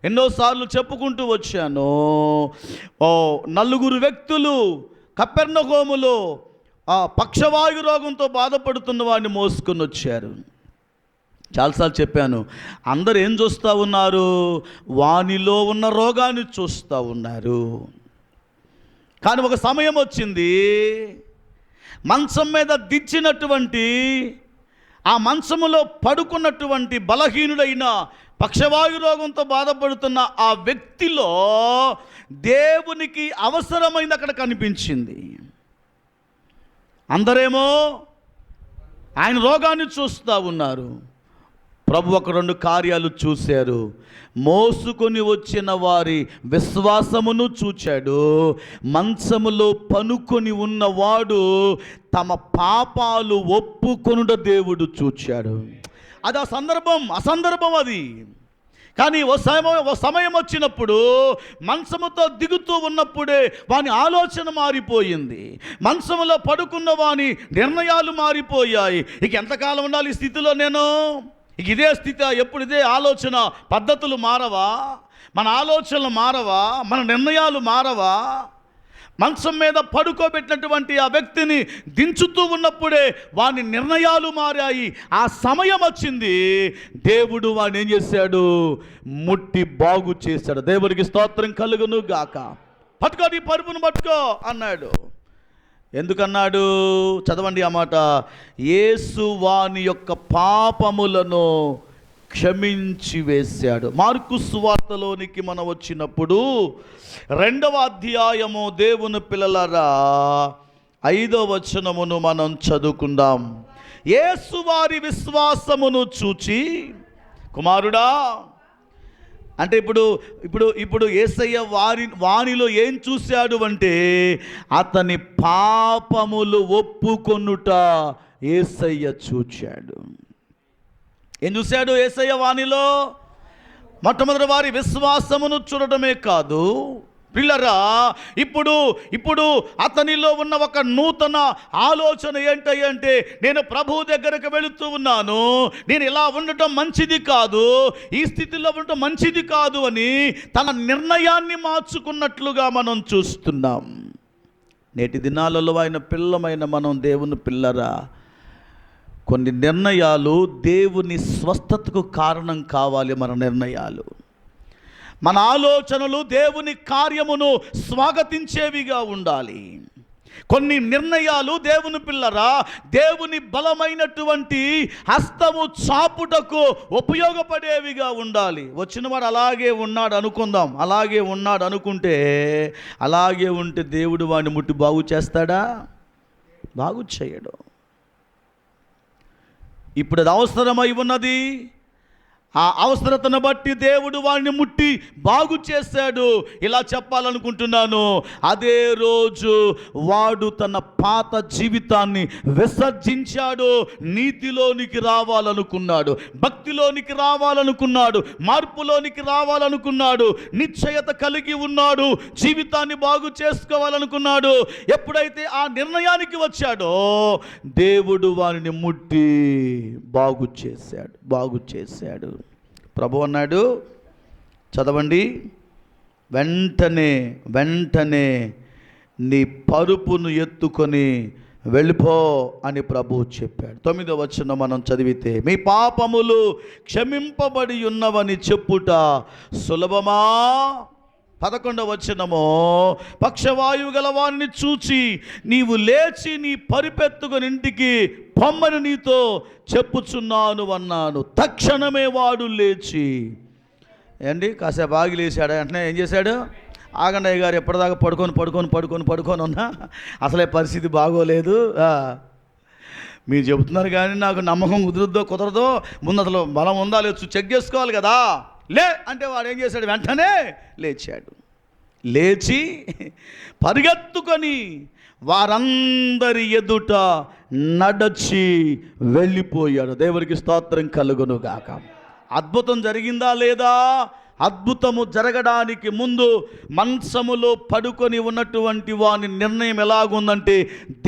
ఎన్నోసార్లు చెప్పుకుంటూ వచ్చాను. 4 వ్యక్తులు కపెర్నహూములో పక్షవాయు రోగంతో బాధపడుతున్న వాడిని మోసుకొని వచ్చారు. చాలాసార్లు చెప్పాను, అందరు ఏం చూస్తూ ఉన్నారు? వానిలో ఉన్న రోగాన్ని చూస్తూ ఉన్నారు. కానీ ఒక సమయం వచ్చింది, మంచం మీద దించినటువంటి, ఆ మంచములో పడుకున్నటువంటి బలహీనుడైన పక్షవాయు రోగంతో బాధపడుతున్న ఆ వ్యక్తిలో దేవునికి అవసరమైంది అక్కడ కనిపించింది. అందరేమో ఆయన రోగాన్ని చూస్తూ ఉన్నారు. ప్రభు ఒక 2 కార్యాలు చూశారు. మోసుకొని వచ్చిన వారి విశ్వాసమును చూచాడు. మంచములో పనుకొని ఉన్నవాడు తమ పాపాలు ఒప్పుకొనుట దేవుడు చూచాడు. అది అసందర్భం అది. కానీ ఓ సమయం వచ్చినప్పుడు మంచముతో దిగుతూ ఉన్నప్పుడే వాని ఆలోచన మారిపోయింది. మంచములో పడుకున్న వాని నిర్ణయాలు మారిపోయాయి. ఇక ఎంతకాలం ఉండాలి ఈ స్థితిలో నేను? ఇక ఇదే స్థితి, ఎప్పుడు ఇదే ఆలోచన? పద్ధతులు మారవా? మన ఆలోచనలు మారవా? మన నిర్ణయాలు మారవా? మంచం మీద పడుకోబెట్టినటువంటి ఆ వ్యక్తిని దించుతూ ఉన్నప్పుడే వాని నిర్ణయాలు మారాయి. ఆ సమయం వచ్చింది, దేవుడు వాడిని ఏం చేశాడు? ముట్టి బాగు చేశాడు. దేవుడికి స్తోత్రం కలుగును గాక. పట్టుకో, నీ పరుపును పట్టుకో అన్నాడు. ఎందుకన్నాడు? చదవండి ఆ మాట. యేసు వాని యొక్క పాపములను క్షమించి వేశాడు. మార్కు సువార్తలోనికి మనం వచ్చినప్పుడు 2వ అధ్యాయము దేవుని పిల్లలారా 5వ వచనమును మనం చదువుకుందాం. యేసు వారి విశ్వాసమును చూచి, కుమారుడా అంటే ఇప్పుడు యేసయ్య వానిలో ఏం చూశాడు అంటే అతని పాపములు ఒప్పుకొనుట యేసయ్య చూచాడు. ఏం చూశాడు యేసయ్య వానిలో? మొట్టమొదటి వారి విశ్వాసమును చూడటమే కాదు పిల్లరా, ఇప్పుడు అతనిలో ఉన్న ఒక నూతన ఆలోచన ఏంటంటే, నేను ప్రభువు దగ్గరకు వెళుతూ ఉన్నాను, నేను ఇలా ఉండటం మంచిది కాదు, ఈ స్థితిలో ఉండటం మంచిది కాదు అని తన నిర్ణయాన్ని మార్చుకున్నట్లుగా మనం చూస్తున్నాం. నేటి దినాలలో ఆయన పిల్లమైన మనం దేవుని పిల్లరా, కొన్ని నిర్ణయాలు దేవుని స్వస్థతకు కారణం కావాలి. మన నిర్ణయాలు, మన ఆలోచనలు దేవుని కార్యమును స్వాగతించేవిగా ఉండాలి. కొన్ని నిర్ణయాలు దేవుని పిల్లరా దేవుని బలమైనటువంటి హస్తము చాపుటకు ఉపయోగపడేవిగా ఉండాలి. వచ్చినవాడు అలాగే ఉన్నాడు అనుకుందాం, అలాగే ఉన్నాడు అనుకుంటే, అలాగే ఉంటే దేవుడు వాడిని ముట్టి బాగు చేస్తాడా? బాగు చేయడు. ఇప్పుడు అది అవసరమై ఉన్నది. ఆ అవసరతను బట్టి దేవుడు వాడిని ముట్టి బాగు చేశాడు. ఇలా చెప్పాలనుకుంటున్నాను, అదే రోజు వాడు తన పాత జీవితాన్ని విసర్జించాడు. నీతిలోనికి రావాలనుకున్నాడు, భక్తిలోనికి రావాలనుకున్నాడు, మార్పులోనికి రావాలనుకున్నాడు, నిశ్చయత కలిగి ఉన్నాడు, జీవితాన్ని బాగు చేసుకోవాలనుకున్నాడు. ఎప్పుడైతే ఆ నిర్ణయానికి వచ్చాడో దేవుడు వారిని ముట్టి బాగు చేశాడు. ప్రభు అన్నాడు, చదవండి, వెంటనే నీ పరుపును ఎత్తుకొని వెళ్ళిపో అని ప్రభువు చెప్పాడు. 9వ వచనం మనం చదివితే, మీ పాపములు క్షమింపబడి ఉన్నవని చెప్పుట సులభమా? 11వ వచనము, పక్షవాయువు గలవాన్ని చూచి నీవు లేచి నీ పరిపెత్తుకొని ఇంటికి పొమ్మని నీతో చెప్పుచున్నాను అన్నాను. తక్షణమే వాడు లేచి, ఏంటి కాసేపు ఆగి లేచాడు. వెంటనే ఏం చేశాడు? ఆగండయ్య గారు, ఎప్పటిదాకా పడుకొని ఉన్నా అసలే పరిస్థితి బాగోలేదు. మీరు చెబుతున్నారు కానీ నాకు నమ్మకం కుదరదో, ముందు అసలు బలం ఉందా లేదు చెక్ చేసుకోవాలి కదా. లే అంటే వాడు ఏం చేశాడు? వెంటనే లేచాడు. లేచి పరిగెత్తుకొని వారందరి ఎదుట నడచి వెళ్ళిపోయాడు. దేవునికి స్తోత్రం కలుగును గాక. అద్భుతం జరిగిందా లేదా? అద్భుతము జరగడానికి ముందు మంచములో పడుకొని ఉన్నటువంటి వాని నిర్ణయం ఎలాగుందంటే,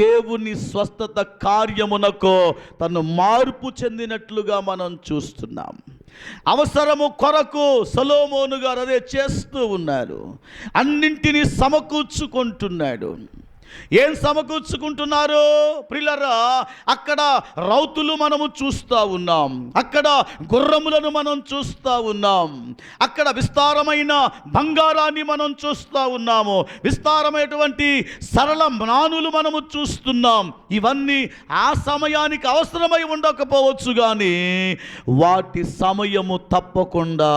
దేవుని స్వస్థత కార్యమునకు తను మార్పు చెందినట్లుగా మనం చూస్తున్నాం. అవసరము కొరకు సొలొమోను గారు అదే చేస్తూ ఉన్నారు. అన్నింటినీ సమకూర్చుకుంటున్నాడు. ఏం సమకూర్చుకుంటున్నారు ప్రియులారా? అక్కడ రౌతులు మనము చూస్తూ ఉన్నాం, అక్కడ గుర్రములను మనం చూస్తూ ఉన్నాం, అక్కడ విస్తారమైన బంగారాన్ని మనం చూస్తూ ఉన్నాము, విస్తారమైనటువంటి సరళ మ్రాణులు మనము చూస్తున్నాం. ఇవన్నీ ఆ సమయానికి అవసరమై ఉండకపోవచ్చు, కానీ వాటి సమయము తప్పకుండా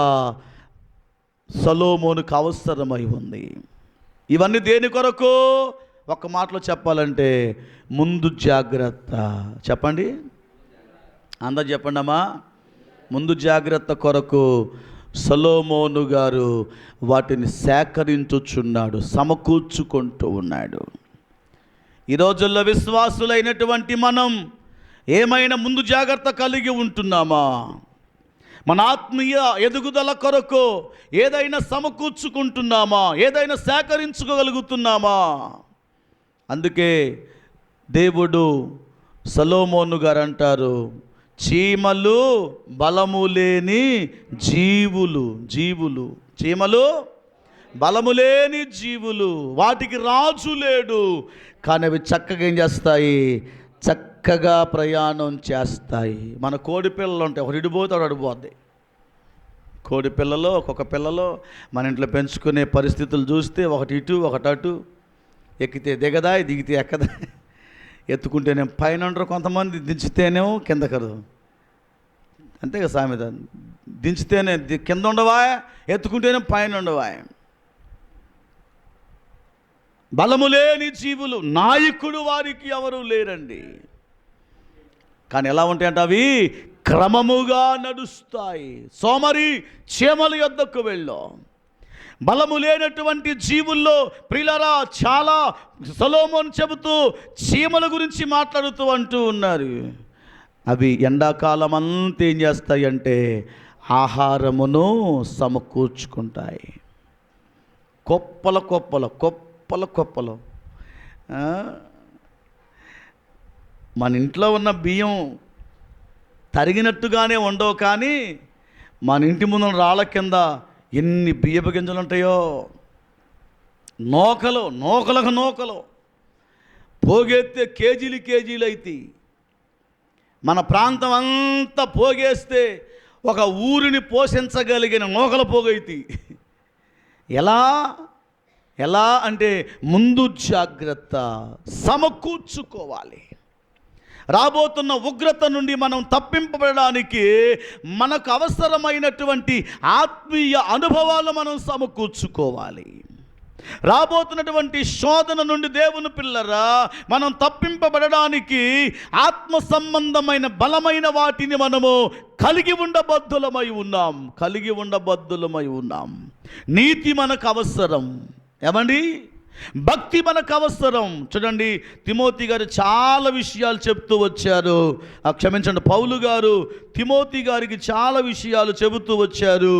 సొలొమోనుకు అవసరమై ఉంది. ఇవన్నీ దేని కొరకు? ఒక్క మాటలో చెప్పాలంటే ముందు జాగ్రత్త. చెప్పండి, అందరూ చెప్పండి అమ్మా. ముందు జాగ్రత్త కొరకు సొలొమోను గారు వాటిని సేకరించుచున్నాడు, సమకూర్చుకుంటూ ఉన్నాడు. ఈ రోజుల్లో విశ్వాసులైనటువంటి మనం ఏమైనా ముందు జాగ్రత్త కలిగి ఉంటున్నామా? మన ఆత్మీయ ఎదుగుదల కొరకు ఏదైనా సమకూర్చుకుంటున్నామా? ఏదైనా సేకరించుకోగలుగుతున్నామా? అందుకే దేవుడు సొలొమోను గారు అంటారు, చీమలు బలము లేని జీవులు, చీమలు బలము లేని జీవులు, వాటికి రాజు లేడు, కానీ అవి చక్కగా ఏం చేస్తాయి? చక్కగా ప్రయాణం చేస్తాయి. మన కోడి పిల్లలు ఉంటాయి, ఒకటి ఇడిపోతాడు అడిపోద్ది. కోడి పిల్లలు, ఒక్కొక్క పిల్లలు మన ఇంట్లో పెంచుకునే పరిస్థితులు చూస్తే ఒకటి ఇటు ఒకటి అటు, ఎక్కితే దిగదా, దిగితే ఎక్కదా, ఎత్తుకుంటేనేమో పైన ఉండరు, కొంతమంది దించితేనేమో కిందకరు. అంతే కదా సామెత, దించితేనే కింద ఉండవా, ఎత్తుకుంటేనే పైన ఉండవా. బలము లేని జీవులు, నాయకుడు వారికి ఎవరు లేరండి. కానీ ఎలా ఉంటాయంటే అవి క్రమముగా నడుస్తాయి. సోమరి చీమల యొద్దకు వెళ్ళో. బలము లేనటువంటి జీవుల్లో ప్రియులారా చాలా సొలొమోను చెబుతూ చీమల గురించి మాట్లాడుతూ అంటూ ఉన్నారు. అవి ఎండాకాలం అంతా ఏం చేస్తాయి అంటే ఆహారమును సమకూర్చుకుంటాయి. కొప్పలు మన ఇంట్లో ఉన్న బియ్యం తరిగినట్టుగానే ఉండవు, కానీ మన ఇంటి ముందు రాళ్ళ కింద ఎన్ని బియ్యపు గింజలు ఉంటాయో, నూకలు పోగేస్తే కేజీలు అయితే. మన ప్రాంతం అంతా పోగేస్తే ఒక ఊరిని పోషించగలిగిన నూకల పోగైతే. ఎలా అంటే ముందు జాగ్రత్త, సమకూర్చుకోవాలి. రాబోతున్న ఉగ్రత నుండి మనం తప్పింపబడడానికి మనకు అవసరమైనటువంటి ఆత్మీయ అనుభవాలు మనం సమకూర్చుకోవాలి. రాబోతున్నటువంటి శోధన నుండి దేవుని పిల్లరా మనం తప్పింపబడడానికి ఆత్మ సంబంధమైన బలమైన వాటిని మనము కలిగి ఉండబద్దులమై ఉన్నాం. నీతి మనకు అవసరం. ఏమండి, భక్తి మనకు అవసరం. చూడండి, తిమోతి గారు చాలా విషయాలు చెప్తూ వచ్చారు. క్షమించండి, పౌలు గారు తిమోతి గారికి చాలా విషయాలు చెబుతూ వచ్చారు.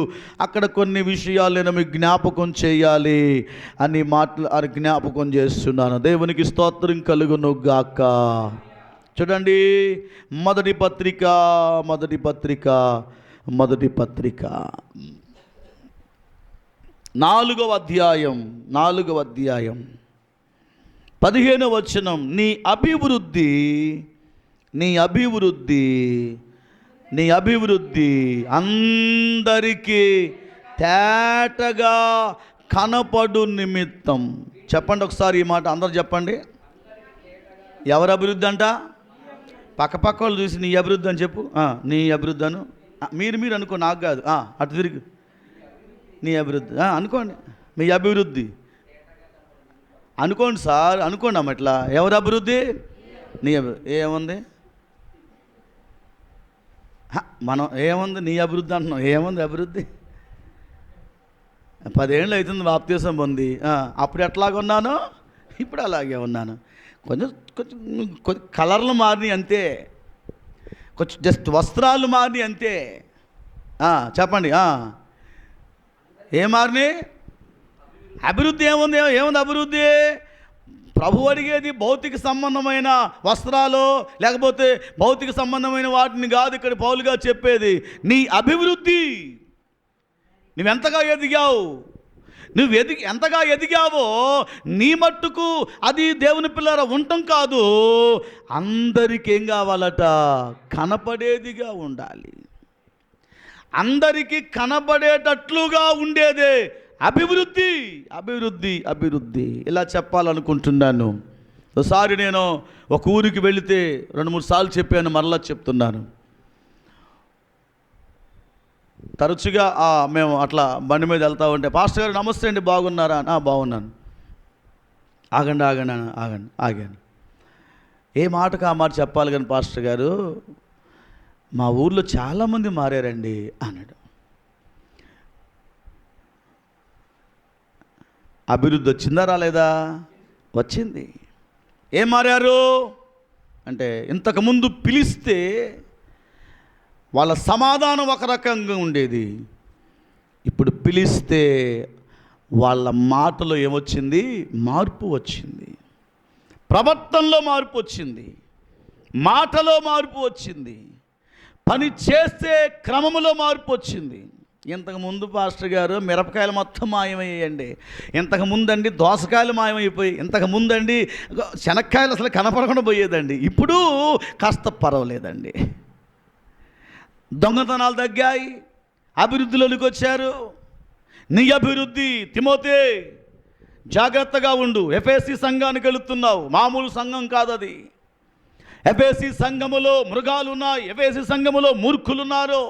అక్కడ కొన్ని విషయాలు నేను మీకు జ్ఞాపకం చేయాలి అని జ్ఞాపకం చేస్తున్నాను. దేవునికి స్తోత్రం కలుగును గాక. చూడండి, మొదటి పత్రిక 4వ అధ్యాయం 15వ వచనం, నీ అభివృద్ధి అందరికీ తేటగా కనపడు నిమిత్తం. చెప్పండి ఒకసారి ఈ మాట, అందరు చెప్పండి. ఎవరి అభివృద్ధి అంట? పక్క వాళ్ళు చూసి నీ అభివృద్ధి అని చెప్పు. నీ అభివృద్ధి అను. మీరు అనుకో, నాకు కాదు. అటు తిరిగి నీ అభివృద్ధి అనుకోండి. మీ అభివృద్ధి అనుకోండి సార్, అనుకోండి అమ్మ. ఇట్లా ఎవరి అభివృద్ధి? నీ ఏముంది? మనం ఏముంది? నీ అభివృద్ధి అంటున్నాం. ఏముంది అభివృద్ధి? 10 ఏళ్ళు అవుతుంది బాప్తీసం పొంది. అప్పుడు ఎట్లాగ ఉన్నాను, ఇప్పుడు అలాగే ఉన్నాను. కొంచెం కలర్లు మారినాయి అంతే, కొంచెం జస్ట్ వస్త్రాలు మారినాయి అంతే. చెప్పండి, ఏం మారినాయి? అభివృద్ధి ఏముంది అభివృద్ధి? ప్రభు అడిగేది భౌతిక సంబంధమైన వస్త్రాలు లేకపోతే భౌతిక సంబంధమైన వాటిని కాదు. ఇక్కడ పౌలుగా చెప్పేది నీ అభివృద్ధి. నువ్వెంతగా ఎదిగావు, ఎంతగా ఎదిగావో నీ మట్టుకు అది దేవుని పిల్లర ఉండటం కాదు, అందరికీ ఏం కావాలట? కనపడేదిగా ఉండాలి. అందరికీ కనబడేటట్లుగా ఉండేదే అభివృద్ధి. ఇలా చెప్పాలనుకుంటున్నాను. ఒకసారి నేను ఒక ఊరికి వెళితే 2-3 సార్లు చెప్పాను, మరలా చెప్తున్నాను. తరచుగా మేము అట్లా బండి మీద వెళ్తూ ఉంటే, పాస్టర్ గారు నమస్తే అండి, బాగున్నారా? బాగున్నాను. ఆగాను. ఏ మాటకు ఆ మాట చెప్పాలి కానీ, పాస్టర్ గారు మా ఊర్లో చాలామంది మారారండి అన్నాడు. అభివృద్ధి వచ్చిందా రాలేదా? వచ్చింది. ఏం మారారు అంటే, ఇంతకుముందు పిలిస్తే వాళ్ళ సమాధానం ఒక రకంగా ఉండేది. ఇప్పుడు పిలిస్తే వాళ్ళ మాటలో ఏమొచ్చింది? మార్పు వచ్చింది. ప్రవర్తనలో మార్పు వచ్చింది. మాటలో మార్పు వచ్చింది. పని చేసే క్రమములో మార్పు వచ్చింది. ఇంతకుముందు పాస్టర్ గారు మిరపకాయలు మొత్తం మాయమయ్యాయండి. ఇంతకుముందు అండి దోసకాయలు మాయమైపోయి, ఇంతకుముందు అండి శనక్కాయలు అసలు కనపడకుండా పోయేదండి. ఇప్పుడు కాస్త పర్వాలేదండి. దొంగతనాలు తగ్గాయి, అభివృద్ధిలోనికి వచ్చారు. నీ అభివృద్ధి తిమోతే, జాగ్రత్తగా ఉండు. ఎఫెసీ సంఘానికి వెళుతున్నావు, మామూలు సంఘం కాదు అది. ఎఫెసీ సంఘములో మృగాలు ఉన్నాయి, ఎఫెసీ సంఘములో మూర్ఖులున్నారు.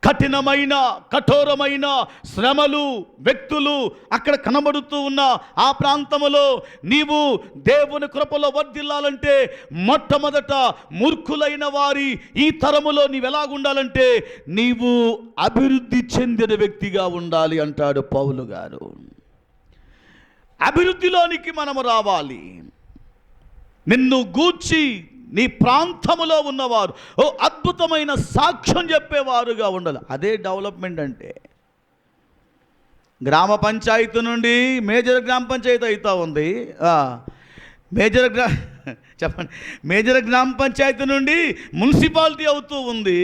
కఠినమైన కఠోరమైన శ్రమలు, వ్యక్తులు అక్కడ కనబడుతూ ఉన్న ఆ ప్రాంతములో నీవు దేవుని కృపలో వర్ధిల్లాలంటే మొట్టమొదట మూర్ఖులైన వారి ఈ తరములో నీవు ఎలాగుండాలంటే నీవు అభివృద్ధి చెందిన వ్యక్తిగా ఉండాలి అంటాడు పౌలు గారు. అభివృద్ధిలోనికి మనము రావాలి. నిన్ను గూర్చి నీ ప్రాంతములో ఉన్నవారు అద్భుతమైన సాక్ష్యం చెప్పేవారుగా ఉండాలి. అదే డెవలప్మెంట్ అంటే. గ్రామ పంచాయతీ నుండి మేజర్ గ్రామ పంచాయతీ అవుతూ ఉంది. మేజర్ గ్రామ పంచాయతీ నుండి మున్సిపాలిటీ అవుతూ ఉంది.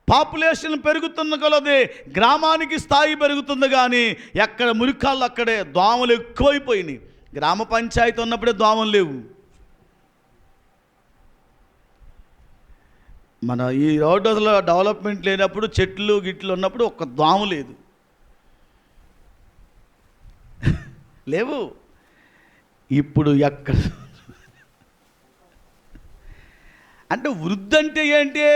పాపులేషన్ పెరుగుతున్న కొలది గ్రామానికి స్థాయి పెరుగుతుంది, కానీ ఎక్కడ మురికాళ్ళు అక్కడే దోమలు ఎక్కువైపోయినాయి. గ్రామ పంచాయతీ ఉన్నప్పుడే దోమలు లేవు. మన ఈ రోడ్డులో డెవలప్మెంట్ లేనప్పుడు చెట్లు గిట్లు ఉన్నప్పుడు ఒక్క దోమ లేదు. లేవు. ఇప్పుడు ఎక్కడ అంటే వృద్ధి అంటే ఏంటి?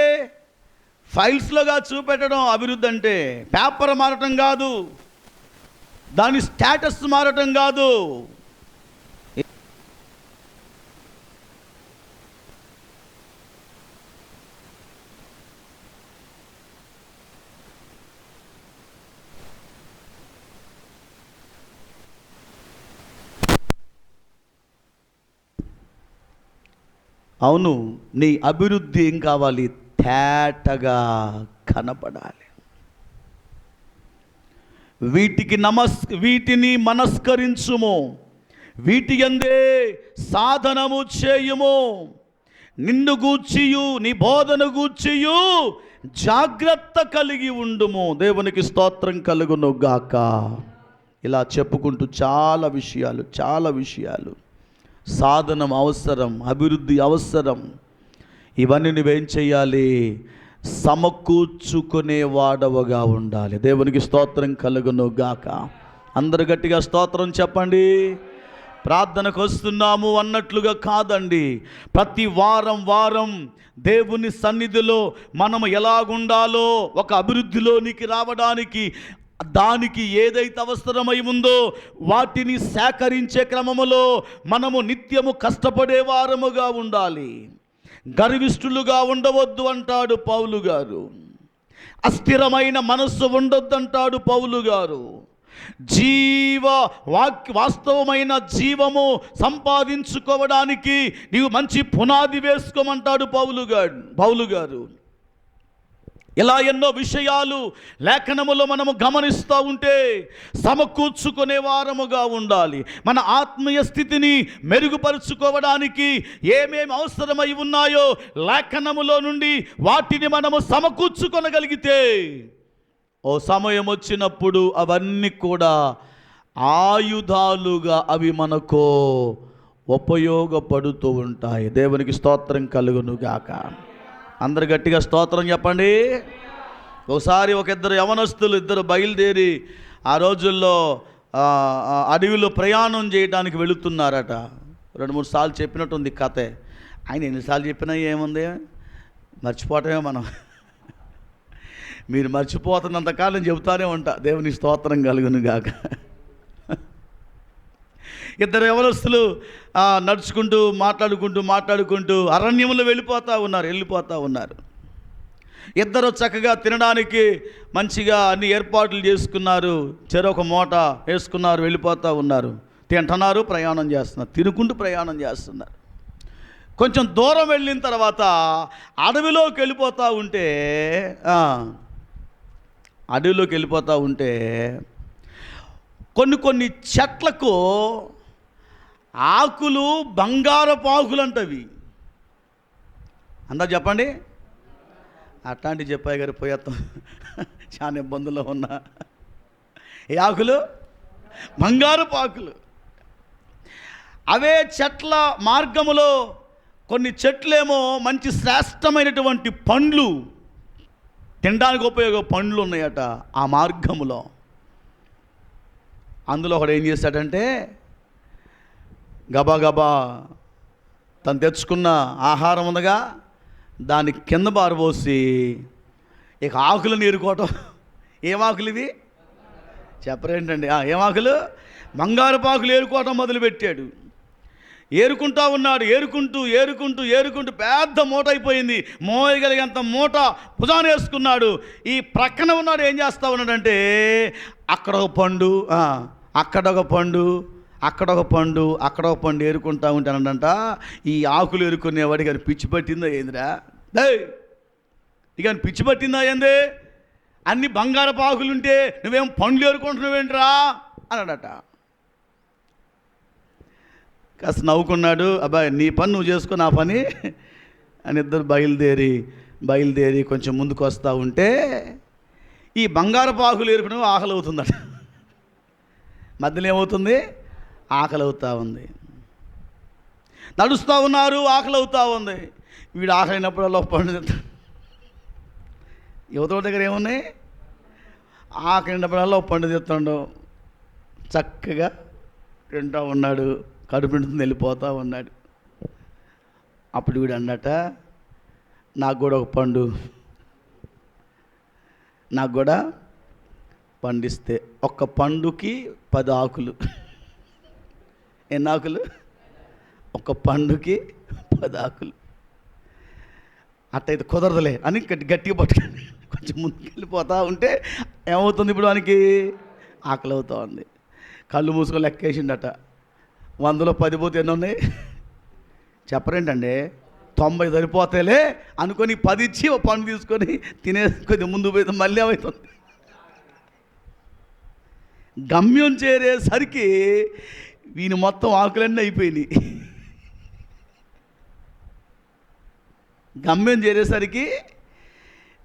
ఫైల్స్లోగా చూపెట్టడం అభివృద్ధి అంటే. పేపర్ మారటం కాదు, దాని స్టేటస్ మారటం కాదు. అవును, నీ అభివృద్ధి ఏం కావాలి? తేటగా కనపడాలి. వీటిని మనస్కరించుము, వీటి యందే సాధనము చేయుము, నిన్ను గూర్చియు నీ బోధన గూర్చియు జాగ్రత్త కలిగి ఉండుము. దేవునికి స్తోత్రం కలుగును గాక. ఇలా చెప్పుకుంటూ చాలా విషయాలు సాధనం అవసరం, అభివృద్ధి అవసరం. ఇవన్నీ నువ్వేం చేయాలి? సమకూర్చుకునే వాడవగా ఉండాలి. దేవునికి స్తోత్రం కలుగును గాక. అందరు గట్టిగా స్తోత్రం చెప్పండి. ప్రార్థనకు వస్తున్నాము అన్నట్లుగా కాదండి. ప్రతి వారం దేవుని సన్నిధిలో మనం ఎలాగుండాలో, ఒక అభివృద్ధిలోనికి రావడానికి దానికి ఏదైతే అవసరమై ఉందో వాటిని సేకరించే క్రమములో మనము నిత్యము కష్టపడే వారముగా ఉండాలి. గర్విష్ఠులుగా ఉండవద్దు అంటాడు పౌలు గారు. అస్థిరమైన మనస్సు ఉండొద్దంటాడు పౌలు గారు. వాస్తవమైన జీవము సంపాదించుకోవడానికి నీవు మంచి పునాది వేసుకోమంటాడు పౌలు గారు. ఇలా ఎన్నో విషయాలు లేఖనములో మనము గమనిస్తూ ఉంటే సమకూర్చుకునే వారముగా ఉండాలి. మన ఆత్మీయ స్థితిని మెరుగుపరుచుకోవడానికి ఏమేమి అవసరమై ఉన్నాయో లేఖనములో నుండి వాటిని మనము సమకూర్చుకొనగలిగితే ఓ సమయం వచ్చినప్పుడు అవన్నీ కూడా ఆయుధాలుగా అవి మనకు ఉపయోగపడుతూ ఉంటాయి. దేవునికి స్తోత్రం కలుగును గాక. అందరు గట్టిగా స్తోత్రం చెప్పండి. ఒకసారి ఇద్దరు యవనస్తులు బయలుదేరి ఆ రోజుల్లో అడవిలో ప్రయాణం చేయడానికి వెళుతున్నారట. 2-3 సార్లు చెప్పినట్టుంది కథే. ఆయన ఎన్నిసార్లు చెప్పినా ఏముంది, మర్చిపోవటమే మనం. మీరు మర్చిపోతున్నంతకాలం చెబుతానే ఉంటా. దేవుని స్తోత్రం కలుగును గాక. ఇద్దరు యవనస్తులు నడుచుకుంటూ మాట్లాడుకుంటూ అరణ్యంలో వెళ్ళిపోతూ ఉన్నారు. ఇద్దరు చక్కగా తినడానికి మంచిగా అన్ని ఏర్పాట్లు చేసుకున్నారు. చెరొక మూట వేసుకున్నారు, వెళ్ళిపోతూ ఉన్నారు. తింటున్నారు, ప్రయాణం చేస్తున్నారు, తినుకుంటూ ప్రయాణం చేస్తున్నారు. కొంచెం దూరం వెళ్ళిన తర్వాత అడవిలోకి వెళ్ళిపోతూ ఉంటే కొన్ని చెట్లకు ఆకులు బంగారపు ఆకులు అంటవి. అందరూ చెప్పండి. అట్లాంటివి చెప్పాయి గారు పోయేస్తాం, చాలా ఇబ్బందుల్లో ఉన్నా. ఏ ఆకులు? బంగారపు ఆకులు. అవే చెట్ల మార్గములో కొన్ని చెట్లేమో మంచి శ్రేష్టమైనటువంటి పండ్లు, తినడానికి ఉపయోగ పండ్లు ఉన్నాయట ఆ మార్గములో. అందులో ఒకడు ఏం చేశాడంటే గబా తను తెచ్చుకున్న ఆహారం ఉందిగా దాన్ని కింద పారబోసి ఇక ఆకులను ఏరుకోవటం. ఏం ఆకులు ఇవి చెప్పరేంటండి? ఏం ఆకులు? బంగారపు ఆకులు ఏరుకోవటం మొదలుపెట్టాడు. ఏరుకుంటూ ఉన్నాడు. ఏరుకుంటూ పెద్ద మూట అయిపోయింది. మోయగలిగేంత మూట భుజాన వేసుకున్నాడు. ఈ ప్రక్కన ఉన్నాడు ఏం చేస్తూ ఉన్నాడంటే అక్కడొక పండు, అక్కడొక పండు ఏరుకుంటా ఉంటానంట. ఈ ఆకులు ఏరుకునేవాడు కానీ పిచ్చి పట్టిందా ఏందిరా? ఇక పిచ్చి పట్టిందా ఏంది? అన్ని బంగారపు ఆకులుంటే నువ్వేం పండ్లు ఏరుకుంటున్నావేంట్రా అన్నాడట. కాస్త నవ్వుకున్నాడు. అబ్బాయి నీ పని నువ్వు చేసుకో, నా పని అని ఇద్దరు బయలుదేరి కొంచెం ముందుకు వస్తూ ఉంటే ఈ బంగారపు ఆకులు ఏరుకునే ఆకలి అవుతుందట. మధ్యలో ఏమవుతుంది? ఆకలి అవుతూ ఉంది. నడుస్తూ ఉన్నారు, ఆకలి అవుతూ ఉంది. వీడు ఆకలినప్పుడల్లా పండు తింటాడు. యువత దగ్గర ఏమున్నాయి? ఆకలినప్పుడల్లా పండు తింటాడు. చక్కగా తింటా ఉన్నాడు, కడుపు నిండుతుంది, వెళ్ళిపోతూ ఉన్నాడు. అప్పుడు వీడు అన్నట, నాకు కూడా ఒక పండు, నాకు కూడా పండిస్తే. ఒక్క పండుకి 10 ఆకులు. ఎన్ని ఆకులు? ఒక పండుకి 10 ఆకులు. అట్టయితే కుదరదులే అని గట్టిగా పట్టుకొని కొంచెం ముందుకు వెళ్ళిపోతూ ఉంటే ఏమవుతుంది, ఇప్పుడు వానికి ఆకలి అవుతూ ఉంది. కళ్ళు మూసుకొని లెక్కేసిండట. 100లో 10 పోతే ఎన్ని ఉన్నాయి చెప్పరేంటండి? 90 సరిపోతాయిలే అనుకొని 10 ఇచ్చి ఒక పండు తీసుకొని తినేసి కొద్దిగా ముందు పోతే మళ్ళీ ఏమవుతుంది, గమ్యం చేరేసరికి వీని మొత్తం ఆకులన్నీ అయిపోయినాయి. గమ్యం చేరేసరికి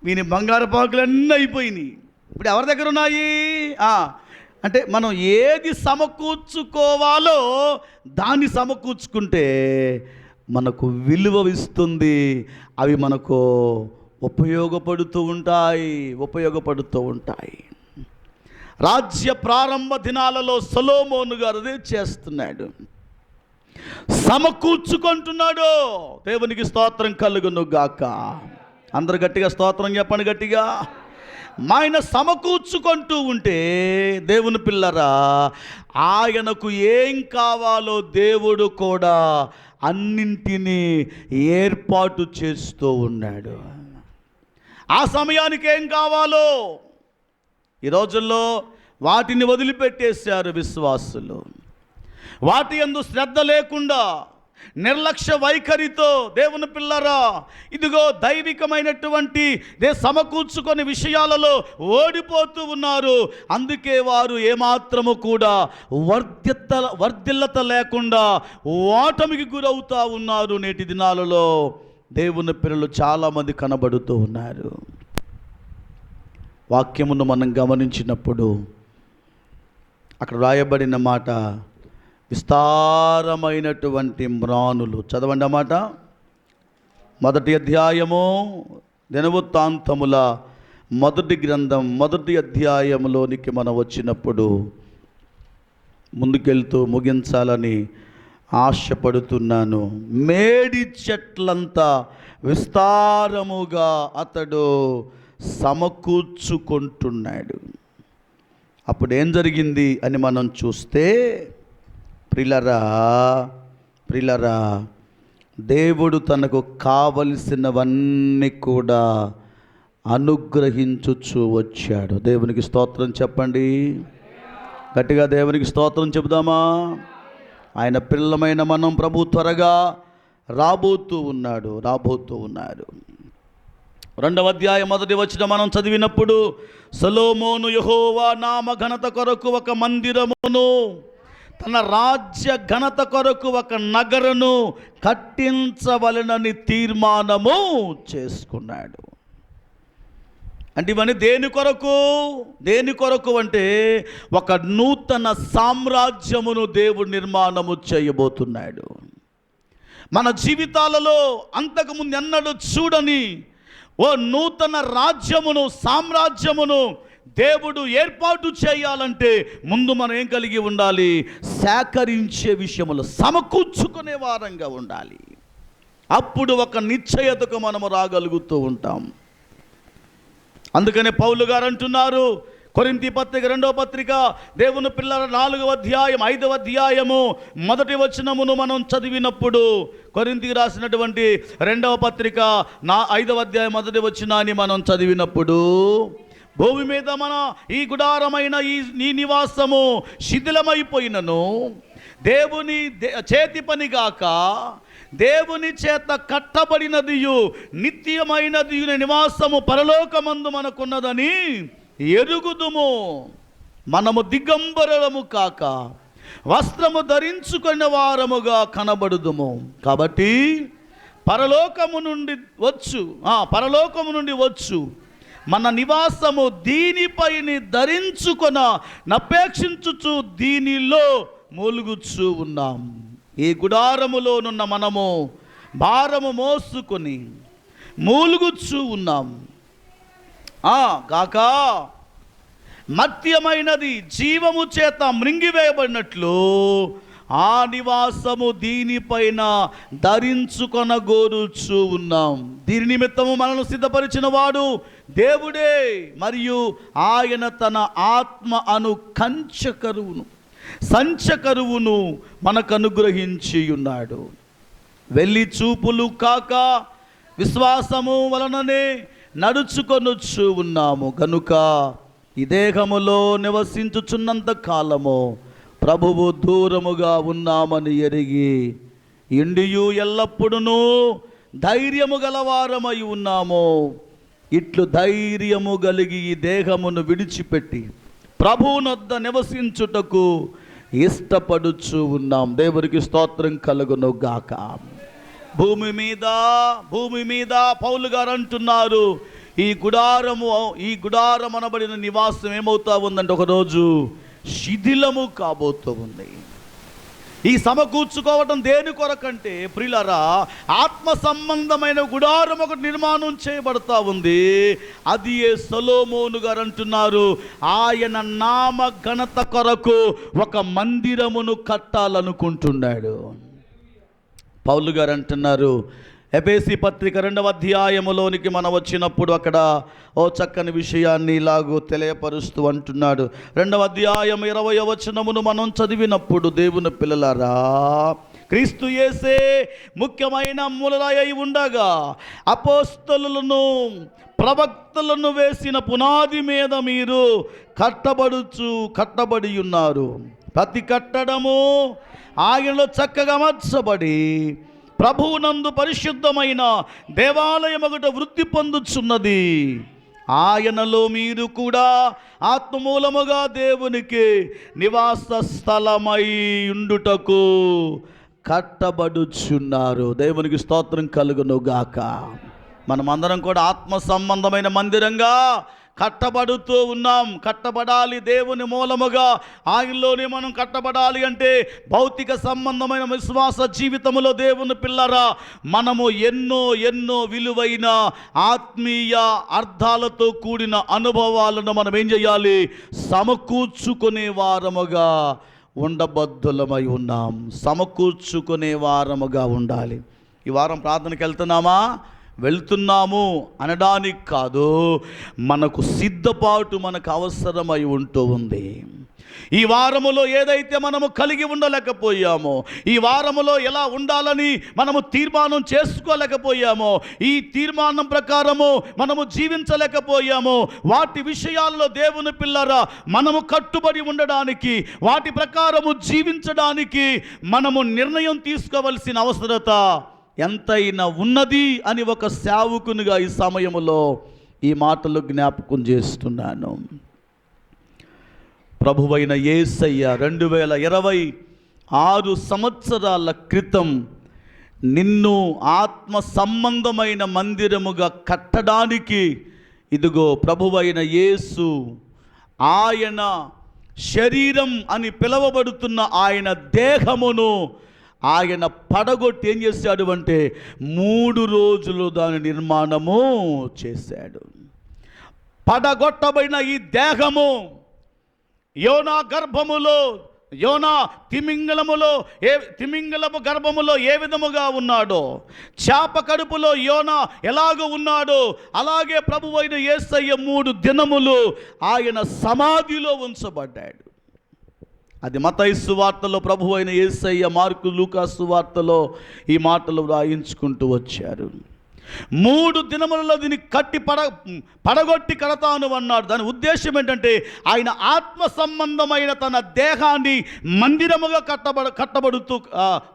వీని బంగారు పాకులన్నీ అయిపోయినాయి. ఇప్పుడు ఎవరి దగ్గర ఉన్నాయి? అంటే మనం ఏది సమకూర్చుకోవాలో దాన్ని సమకూర్చుకుంటే మనకు విలువ ఇస్తుంది. అవి మనకు ఉపయోగపడుతూ ఉంటాయి. రాజ్య ప్రారంభ దినాలలో సొలొమోను గారు అదే చేస్తున్నాడు, సమకూర్చుకుంటున్నాడు. దేవునికి స్తోత్రం కలుగును గాక. అందరు గట్టిగా స్తోత్రం చెప్పండి గట్టిగా. ఆయన సమకూర్చుకుంటూ ఉంటే దేవుని పిల్లరా, ఆయనకు ఏం కావాలో దేవుడు కూడా అన్నింటినీ ఏర్పాటు చేస్తూ ఉన్నాడు. ఆ సమయానికి ఏం కావాలో ఈ రోజుల్లో వాటిని వదిలిపెట్టేశారు విశ్వాసులు. వాటి యందు శ్రద్ధ లేకుండా నిర్లక్ష్య వైఖరితో దేవుని పిల్లరా, ఇదిగో దైవికమైనటువంటి సమకూర్చుకొని విషయాలలో ఓడిపోతూ ఉన్నారు. అందుకే వారు ఏమాత్రము కూడా వర్ధిల్లత లేకుండా ఓటమికి గురవుతూ ఉన్నారు. నేటి దినాలలో దేవుని పిల్లలు చాలామంది కనబడుతూ ఉన్నారు. వాక్యమును మనం గమనించినప్పుడు అక్కడ రాయబడిన మాట విస్తారమైనటువంటి మ్రానులు. చదవండి అన్నమాట. 1వ అధ్యాయము దినవృత్తాంతముల 1వ గ్రంథం 1వ అధ్యాయంలోనికి మనం వచ్చినప్పుడు ముందుకెళ్తూ ముగించాలని ఆశపడుతున్నాను. మేడి చెట్లంతా విస్తారముగా అతడు సమకూర్చుకుంటున్నాడు. అప్పుడు ఏం జరిగింది అని మనం చూస్తే, ప్రిలరా దేవుడు తనకు కావలసినవన్నీ కూడా అనుగ్రహించుచూ వచ్చాడు. దేవునికి స్తోత్రం చెప్పండి గట్టిగా. దేవునికి స్తోత్రం చెబుదామా? ఆయన పిల్లమైన మనం ప్రభు త్వరగా రాబోతూ ఉన్నాడు. 2వ అధ్యాయం 1వ వచనం మనం చదివినప్పుడు, సొలొమోను యెహోవా నామ ఘనత కొరకు ఒక మందిరమును, తన రాజ్య ఘనత కొరకు ఒక నగరును కట్టించవలెనని తీర్మానము చేసుకున్నాడు. అంటే ఇవన్నీ దేని కొరకు అంటే ఒక నూతన సామ్రాజ్యమును దేవుడు నిర్మాణము చేయబోతున్నాడు. మన జీవితాలలో అంతకుముందు ఎన్నడూ చూడని ఓ నూతన సామ్రాజ్యమును దేవుడు ఏర్పాటు చేయాలంటే ముందు మనం ఏం కలిగి ఉండాలి? సేకరించే విషయములు సమకూర్చుకునే వారంగా ఉండాలి. అప్పుడు ఒక నిశ్చయతకు మనము రాగలుగుతూ ఉంటాం. అందుకనే పౌలు గారు అంటున్నారు, కొరింథీ పత్రిక 2వ పత్రిక దేవుని పిల్లల 4వ అధ్యాయం 5వ అధ్యాయము 1వ వచనమును మనం చదివినప్పుడు, కొరింథీకి రాసినటువంటి 2వ పత్రిక 5వ అధ్యాయం 1వ వచనాన్ని మనం చదివినప్పుడు, భూమి మీద మన ఈ గుడారమైన ఈ నివాసము శిథిలమైపోయినను దేవుని చేతి పని గాక దేవుని చేత కట్టబడినదియు నిత్యమైనదియు నివాసము పరలోకమందు మనకున్నదని ఎరుగుదుము. మనము దిగంబరులము కాక వస్త్రము ధరించుకున్న వారముగా కనబడుదుము. కాబట్టి పరలోకము నుండి వచ్చు మన నివాసము దీనిపైని ధరించుకొన నపేక్షించుచు దీనిలో మూలుగుచూ ఉన్నాం. ఈ గుడారములోనున్న మనము భారము మోసుకొని మూలుగుచూ ఉన్నాం. గాక మర్త్యమైనది జీవము చేత మృంగివేయబడినట్లు ఆ నివాసము దీనిపైన ధరించుకొనగోరుచు ఉన్నాం. దీని నిమిత్తము మనల్ని సిద్ధపరిచిన వాడు దేవుడే, మరియు ఆయన తన ఆత్మ అను సంచకరువును మనకు అనుగ్రహించి ఉన్నాడు. వెళ్ళి చూపులు కాక విశ్వాసము వలననే నడుచుకొనొచ్చు ఉన్నాము గనుక ఈ దేహములో నివసించుచున్నంత కాలము ప్రభువు దూరముగా ఉన్నామని ఎరిగి ఇండియు ఎల్లప్పుడూ ధైర్యము గలవారమై ఉన్నాము. ఇట్లు ధైర్యము కలిగి ఈ దేహమును విడిచిపెట్టి ప్రభువునొద్ద నివసించుటకు ఇష్టపడుచు ఉన్నాం. దేవునికి స్తోత్రం కలుగును గాక. భూమి మీద పౌలు గారు అంటున్నారు, ఈ గుడారం అనబడిన నివాసం ఏమవుతా ఉందంటే ఒకరోజు శిథిలము కాబోతూ ఉంది. ఈ సమకూర్చుకోవటం దేని కొరకంటే ప్రియులారా, ఆత్మ సంబంధమైన గుడారం ఒకటి నిర్మాణం చేయబడతా ఉంది. అది సొలొమోను గారు అంటున్నారు, ఆయన నామ ఘనత కొరకు ఒక మందిరమును కట్టాలనుకుంటున్నాడు. పౌలు గారు అంటున్నారు, ఎఫెసీ పత్రిక 2వ అధ్యాయములోనికి మనం వచ్చినప్పుడు అక్కడ ఓ చక్కని విషయాన్ని ఇలాగూ తెలియపరుస్తూ అంటున్నాడు. 2వ అధ్యాయం 20వ వచనమును మనం చదివినప్పుడు, దేవుని పిల్లలారా, క్రీస్తు యేసే ముఖ్యమైన మూలరాయి అయి ఉండగా అపోస్తలులను ప్రవక్తలను వేసిన పునాది మీద మీరు కట్టబడి ఉన్నారు. ప్రతి కట్టడము ఆయనలో చక్కగా అమర్చబడి ప్రభువునందు పరిశుద్ధమైన దేవాలయమగుట వృద్ధి పొందుచున్నది. ఆయనలో మీరు కూడా ఆత్మమూలముగా దేవునికి నివాస స్థలమై ఉండుటకు కట్టబడుచున్నారు. దేవునికి స్తోత్రం కలుగును గాక. మనమందరం కూడా ఆత్మ సంబంధమైన మందిరంగా కట్టబడుతూ ఉన్నాం. కట్టబడాలి దేవుని మూలముగా, ఆయనలోనే మనం కట్టబడాలి. అంటే భౌతిక సంబంధమైన విశ్వాస జీవితంలో దేవుని పిల్లరా, మనము ఎన్నో విలువైన ఆత్మీయ అర్థాలతో కూడిన అనుభవాలను మనం ఏం చేయాలి? సమకూర్చుకునే వారముగా ఉండబద్ధులమై ఉన్నాం. సమకూర్చుకునే వారముగా ఉండాలి. ఈ వారం ప్రార్థనకి వెళ్తున్నాము అనడానికి కాదు, మనకు సిద్ధపాటు మనకు అవసరమై ఉంటూ ఉంది. ఈ వారములో ఏదైతే మనము కలిగి ఉండలేకపోయామో, ఈ వారములో ఎలా ఉండాలని మనము తీర్మానం చేసుకోలేకపోయామో, ఈ తీర్మానం ప్రకారము మనము జీవించలేకపోయామో, వాటి విషయాల్లో దేవుని పిల్లరా మనము కట్టుబడి ఉండడానికి, వాటి ప్రకారము జీవించడానికి మనము నిర్ణయం తీసుకోవలసిన అవసరత ఎంతైనా ఉన్నది అని ఒక సేవకునిగా ఈ సమయంలో ఈ మాటలు జ్ఞాపకం చేస్తున్నాను. ప్రభువైన యేసయ్య 2026 సంవత్సరాల క్రితం నిన్ను ఆత్మ సంబంధమైన మందిరముగా కట్టడానికి ఇదిగో ప్రభువైన యేసు ఆయన శరీరం అని పిలువబడుతున్న ఆయన దేహమును ఆయన పడగొట్టి ఏం చేశాడు అంటే 3 రోజులు దాని నిర్మాణము చేశాడు. పడగొట్టబడిన ఈ దేహము యోనా తిమింగలము గర్భములో ఏ విధముగా ఉన్నాడో, చేప కడుపులో యోనా ఎలాగో ఉన్నాడో, అలాగే ప్రభువైన యేసయ్య 3 దినములు ఆయన సమాధిలో ఉంచబడ్డాడు. అది మత్తయి సువార్తలో ప్రభువైన యేసయ్య, మార్కు లూకా సువార్తలో ఈ మాటలు రాయించుకుంటూ వచ్చారు. 3 దినములలో దీన్ని పడగొట్టి కడతాను అన్నాడు. దాని ఉద్దేశం ఏంటంటే ఆయన ఆత్మ సంబంధమైన తన దేహాన్ని మందిరముగా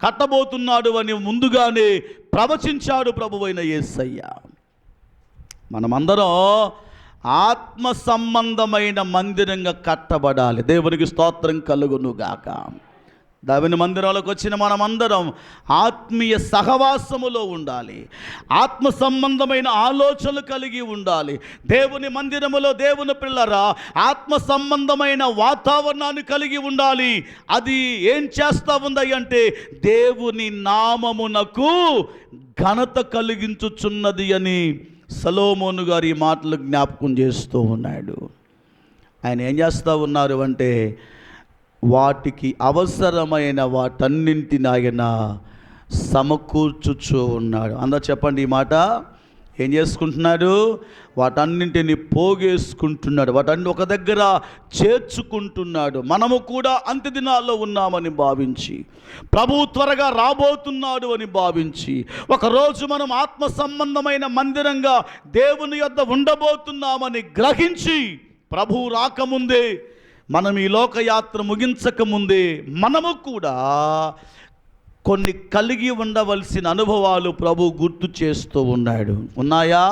కట్టబోతున్నాడు అని ముందుగానే ప్రవచించాడు ప్రభువైన యేసయ్య. మనమందరం ఆత్మ సంబంధమైన మందిరంగా కట్టబడాలి. దేవునికి స్తోత్రం కలుగును గాక. దేవుని మందిరంలోకి వచ్చిన మనమందరం ఆత్మీయ సహవాసములో ఉండాలి. ఆత్మ సంబంధమైన ఆలోచనలు కలిగి ఉండాలి. దేవుని మందిరములో దేవుని పిల్లరా ఆత్మ సంబంధమైన వాతావరణాన్ని కలిగి ఉండాలి. అది ఏం చేస్తూ ఉంది అంటే దేవుని నామమునకు ఘనత కలిగించుచున్నది అని సొలొమోను గారు ఈ మాటలు జ్ఞాపకం చేస్తూ ఉన్నాడు. ఆయన ఏం చేస్తూ ఉన్నారు అంటే వాటికి అవసరమైన వాటన్నింటిని ఆయన సమకూర్చుచూ ఉన్నాడు. అందరూ చెప్పండి ఈ మాట. ఏం చేసుకుంటున్నాడు? వాటన్నింటిని పోగేసుకుంటున్నాడు, వాటన్ని ఒక దగ్గర చేర్చుకుంటున్నాడు. మనము కూడా అంత్య దినాల్లో ఉన్నామని భావించి, ప్రభువు త్వరగా రాబోతున్నాడు అని భావించి, ఒకరోజు మనం ఆత్మ సంబంధమైన మందిరంగా దేవుని యొద్ద ఉండబోతున్నామని గ్రహించి, ప్రభువు రాకముందే, మనం ఈ లోకయాత్ర ముగించకముందే మనము కూడా కొన్ని కలిగి ఉండవలసిన అనుభవాలు ప్రభు గుర్తు చేస్తూ ఉన్నాడు. ఉన్నాయా?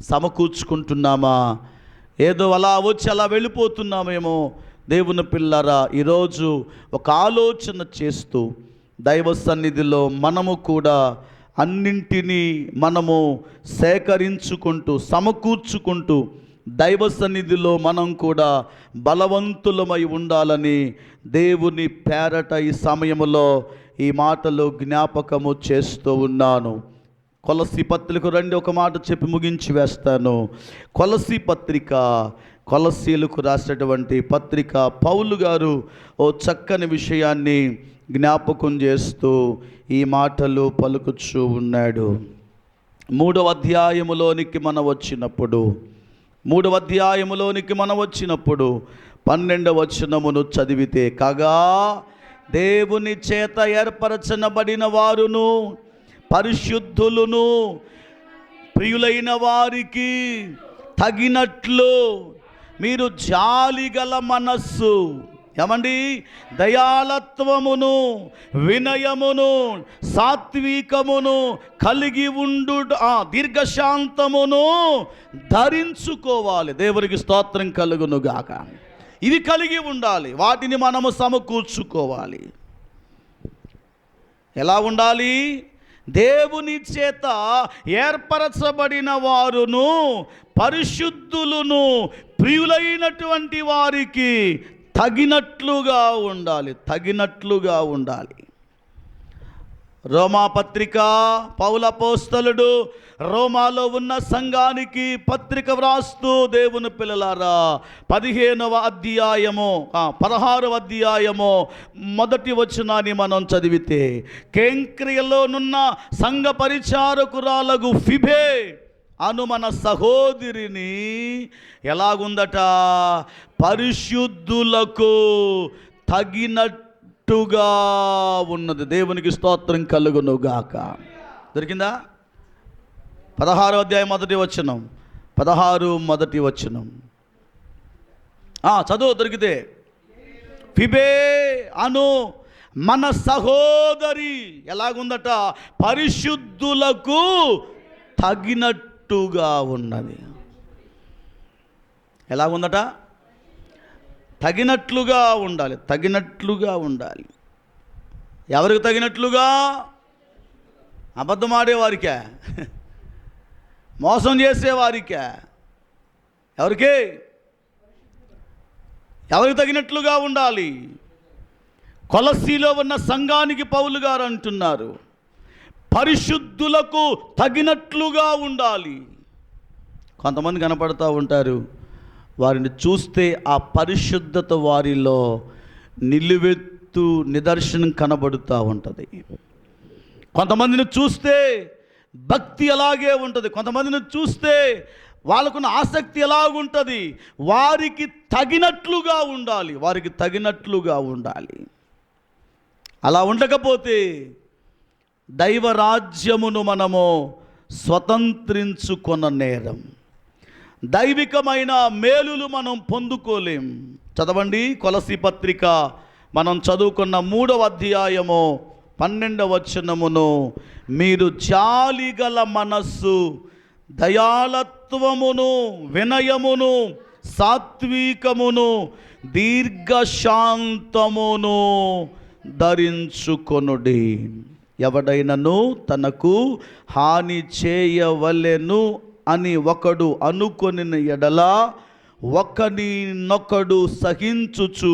సమకూర్చుకుంటున్నామా? ఏదో అలా వచ్చి అలా వెళ్ళిపోతున్నామేమో. దేవుని పిల్లరా, ఈరోజు ఒక ఆలోచన చేస్తూ దైవ సన్నిధిలో మనము కూడా అన్నింటినీ మనము సేకరించుకుంటూ సమకూర్చుకుంటూ దైవ సన్నిధిలో మనం కూడా బలవంతులమై ఉండాలని దేవుని పేరట ఈ సమయంలో ఈ మాటలు జ్ఞాపకము చేస్తూ ఉన్నాను. కొలసీ పత్రిక రండి, ఒక మాట చెప్పి ముగించి వేస్తాను. కొలసీ పత్రిక, కొలసీలకు రాసినటువంటి పత్రిక, పౌలు గారు ఓ చక్కని విషయాన్ని జ్ఞాపకం చేస్తూ ఈ మాటలు పలుకుచూ ఉన్నాడు. 3వ అధ్యాయములోనికి మనం వచ్చినప్పుడు 12వ వచనమును చదివితే, కాగా దేవుని చేత ఏర్పరచబడిన వారును పరిశుద్ధులను ప్రియులైన వారికి తగినట్లు మీరు జాలిగల మనస్సు, ఏమండి, దయాళత్వమును వినయమును సాత్వికమును కలిగి ఉండు దీర్ఘశాంతమును ధరించుకోవాలి. దేవునికి స్తోత్రం కలుగునుగాక. ఇవి కలిగి ఉండాలి, వాటిని మనము సమకూర్చుకోవాలి. ఎలా ఉండాలి? దేవుని చేత ఏర్పరచబడిన వారును పరిశుద్ధులను ప్రియులైనటువంటి వారికి తగినట్లుగా ఉండాలి. రోమా పత్రిక, పౌలు అపోస్తలుడు రోమాలో ఉన్న సంఘానికి పత్రిక వ్రాస్తూ, దేవుని పిల్లలారా, 16వ అధ్యాయము మొదటి వచనాన్ని మనం చదివితే, కేంక్రియలోనున్న సంఘ పరిచారకురాలగు ఫిబే అను మన సహోదరిని ఎలాగుందట? పరిశుద్ధులకు తగినట్టుగా ఉన్నది. దేవునికి స్తోత్రం కలుగునుగాక. దొరికిందా? 16వ అధ్యాయం మొదటి వచనం, 16 మొదటి వచనం చదువు. దొరికితే, ఫిబే అను మన సహోదరి ఎలాగుందట? పరిశుద్ధులకు తగినట్టుగా ఉన్నది. ఎలాగుందట? తగినట్లుగా ఉండాలి. ఎవరికి తగినట్లుగా? అబద్ధమాడేవారికే, మోసం చేసేవారికే, ఎవరికి తగినట్లుగా ఉండాలి? కొలసీలో ఉన్న సంఘానికి పౌలు గారు అంటున్నారు, పరిశుద్ధులకు తగినట్లుగా ఉండాలి. కొంతమంది కనపడుతూ ఉంటారు, వారిని చూస్తే ఆ పరిశుద్ధత వారిలో నిలువెత్తు నిదర్శనం కనబడుతూ ఉంటుంది. కొంతమందిని చూస్తే భక్తి అలాగే ఉంటుంది, కొంతమందిని చూస్తే వాళ్ళకున్న ఆసక్తి ఎలాగుంటుంది. వారికి తగినట్లుగా ఉండాలి. అలా ఉండకపోతే దైవరాజ్యమును మనము స్వతంత్రించుకొన నేరం, దైవికమైన మేలులు మనం పొందుకోలేం. చదవండి, కొలసీ పత్రిక మనం చదువుకున్న 3వ అధ్యాయము 12వ వచనమును, మీరు జాలిగల మనస్సు, దయాళత్వమును వినయమును సాత్వికమును దీర్ఘశాంతమును ధరించుకొనుడి. ఎవడైనను తనకు హాని చేయవలెను అని ఒకడు అనుకొనిన ఎడల ఒకనినొకడు సహించుచు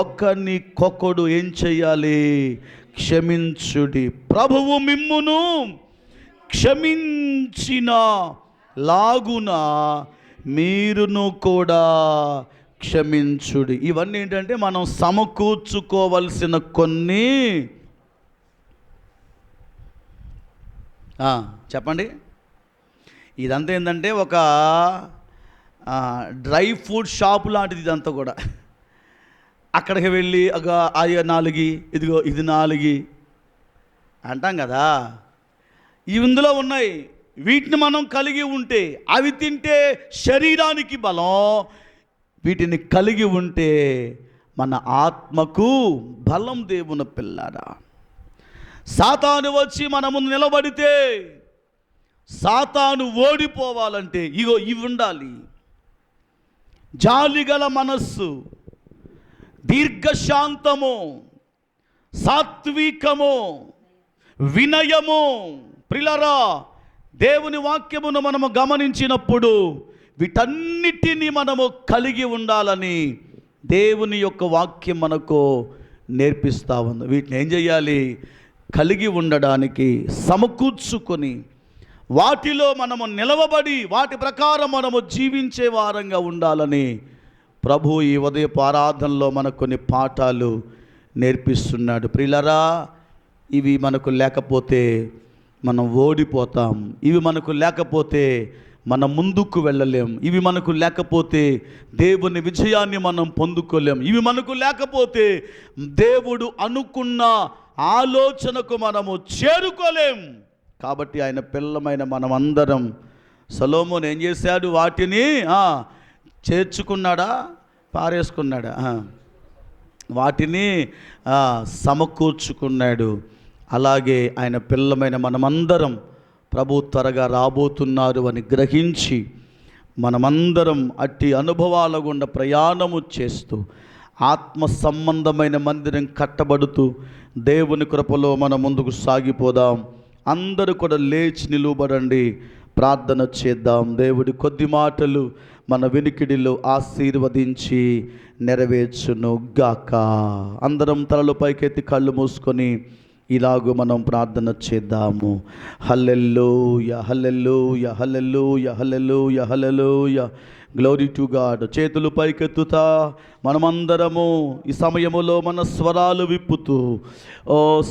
ఒకనికొకడు ఏం చేయాలి? క్షమించుడి. ప్రభువు మిమ్మును క్షమించిన లాగున మీరును కూడా క్షమించుడి. ఇవన్నీ ఏంటంటే మనం సమకూర్చుకోవలసిన కొన్ని చెప్పండి. ఇదంతా ఏంటంటే ఒక డ్రై ఫ్రూట్ షాపు లాంటిది ఇదంతా కూడా. అక్కడికి వెళ్ళి ఒక అయ్యో 4 ఇదిగో ఇది 4 అంటాం కదా. ఇందులో ఉన్నాయి. వీటిని మనం కలిగి ఉంటే, అవి తింటే శరీరానికి బలం. వీటిని కలిగి ఉంటే మన ఆత్మకు బలం. దేవుని పిల్లారా, సాతాను వచ్చి మన ముందు నిలబడితే, సాతాను ఓడిపోవాలంటే ఇగో ఇవి ఉండాలి. జాలిగల మనస్సు, దీర్ఘశాంతము, సాత్వికము, వినయము. ప్రియులారా, దేవుని వాక్యమును మనము గమనించినప్పుడు వీటన్నిటినీ మనము కలిగి ఉండాలని దేవుని యొక్క వాక్యం మనకు నేర్పిస్తూ ఉంది. వీటిని ఏం చేయాలి? కలిగి ఉండడానికి సమకూర్చుకొని వాటిలో మనము నిలవబడి వాటి ప్రకారం మనము జీవించే వారంగా ఉండాలని ప్రభు ఈ ఉదయపు ఆరాధనలో మనకు కొన్ని పాఠాలు నేర్పిస్తున్నాడు. ప్రియులారా, ఇవి మనకు లేకపోతే మనం ఓడిపోతాం. ఇవి మనకు లేకపోతే మనం ముందుకు వెళ్ళలేం. ఇవి మనకు లేకపోతే దేవుని విజయాన్ని మనం పొందుకోలేం. ఇవి మనకు లేకపోతే దేవుడు అనుకున్న ఆలోచనకు మనము చేరుకోలేం. కాబట్టి ఆయన పిల్లమైన మనమందరం, సొలొమోను ఏం చేశాడు? వాటిని చేర్చుకున్నాడా, పారేసుకున్నాడా? వాటిని సమకూర్చుకున్నాడు. అలాగే ఆయన పిల్లమైన మనమందరం ప్రభు త్వరగా రాబోతున్నారు అని గ్రహించి మనమందరం అట్టి అనుభవాల గుండా ప్రయాణము చేస్తూ ఆత్మ సంబంధమైన మందిరం కట్టబడుతూ దేవుని కృపలో మనం ముందుకు సాగిపోదాం. అందరూ కూడా లేచి నిలువబడండి, ప్రార్థన చేద్దాం. దేవుడి కొద్ది మాటలు మన వినికిడిలో ఆశీర్వదించి నెరవేర్చును గాక. అందరం తలలు పైకెత్తి కళ్ళు మూసుకొని ఇలాగూ మనం ప్రార్థన చేద్దాము. Hallelujah, hallelujah, hallelujah, hallelujah, hallelujah. Glory to God. చేతులు పైకెత్తుతా మనమందరము ఈ సమయములో మన స్వరాలు విప్పుతూ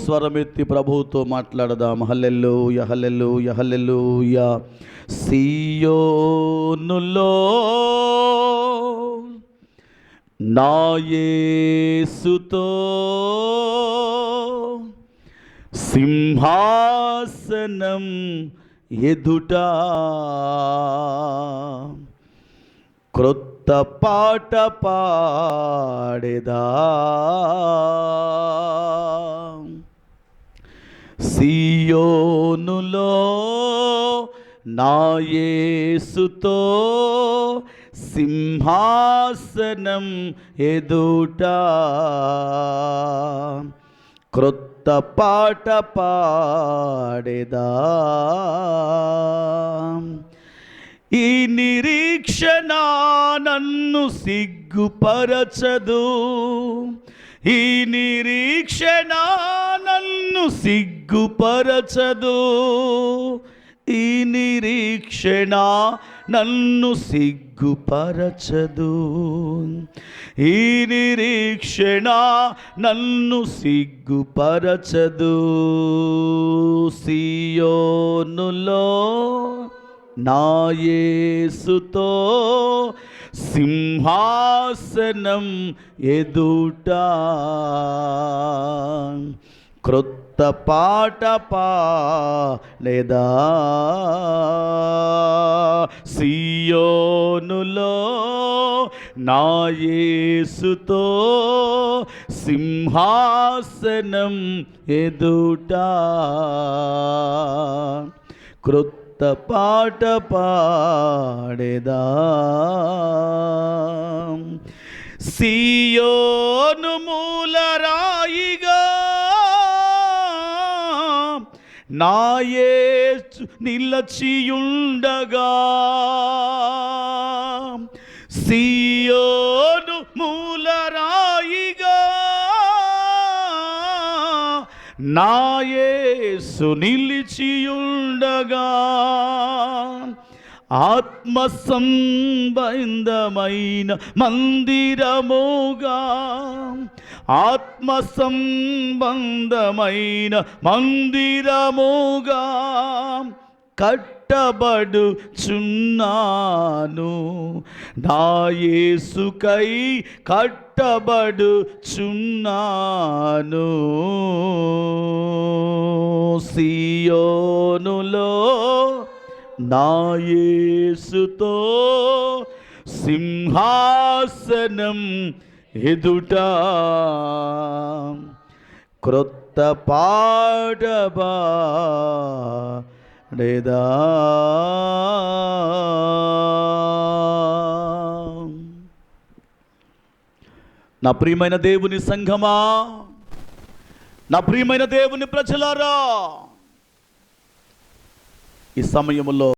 స్వరమెత్తి ప్రభువుతో మాట్లాడదాం. హల్లెలూయా, హల్లెలూయా, హల్లెలూయా. సియోనులో నా యేసుతో సింహాసనం ఎదుట క్రొత్త పాట పాడేదా. సియోనులో నా యేసుతో సింహాసనం ఎదుట క్రొత్త పాట పాడేదా. ఈ నిరీక్షణ నన్ను సిగ్గుపరచదు. ఈ నిరీక్షణ నన్ను సిగ్గుపరచదు. ఈ నిరీక్షణ నన్ను సిగ్గుపరచదు. ఈ నిరీక్షణ నన్ను సిగ్గుపరచదు. సియోనులో నా యేసుతో సింహాసనం ఎదుట క్రొత్త పాట పాడేదా. సియోనులో నా యేసుతో సింహాసనం ఎదుట క్రొత్త పాట పాడేదా. సియోను మూలరాయిగా నా యేసు నిలచియుండగా. సియోను మూలరాయిగా నా యేసు నిలిచియుండగా. ఆత్మ సంబంధమైన మందిరముగా, ఆత్మ సంబంధమైన మందిరముగా కట్టబడుచున్నాను. నా యేసుకై కట్టబడుచున్నాను. సియోనులో నా యేసుతో సింహాసనం ఎదుట క్రొత్త పాడబడేదా. నా ప్రియమైన దేవుని సంఘమా, నా ప్రియమైన దేవుని ప్రజలారా, ఈ సమయంలో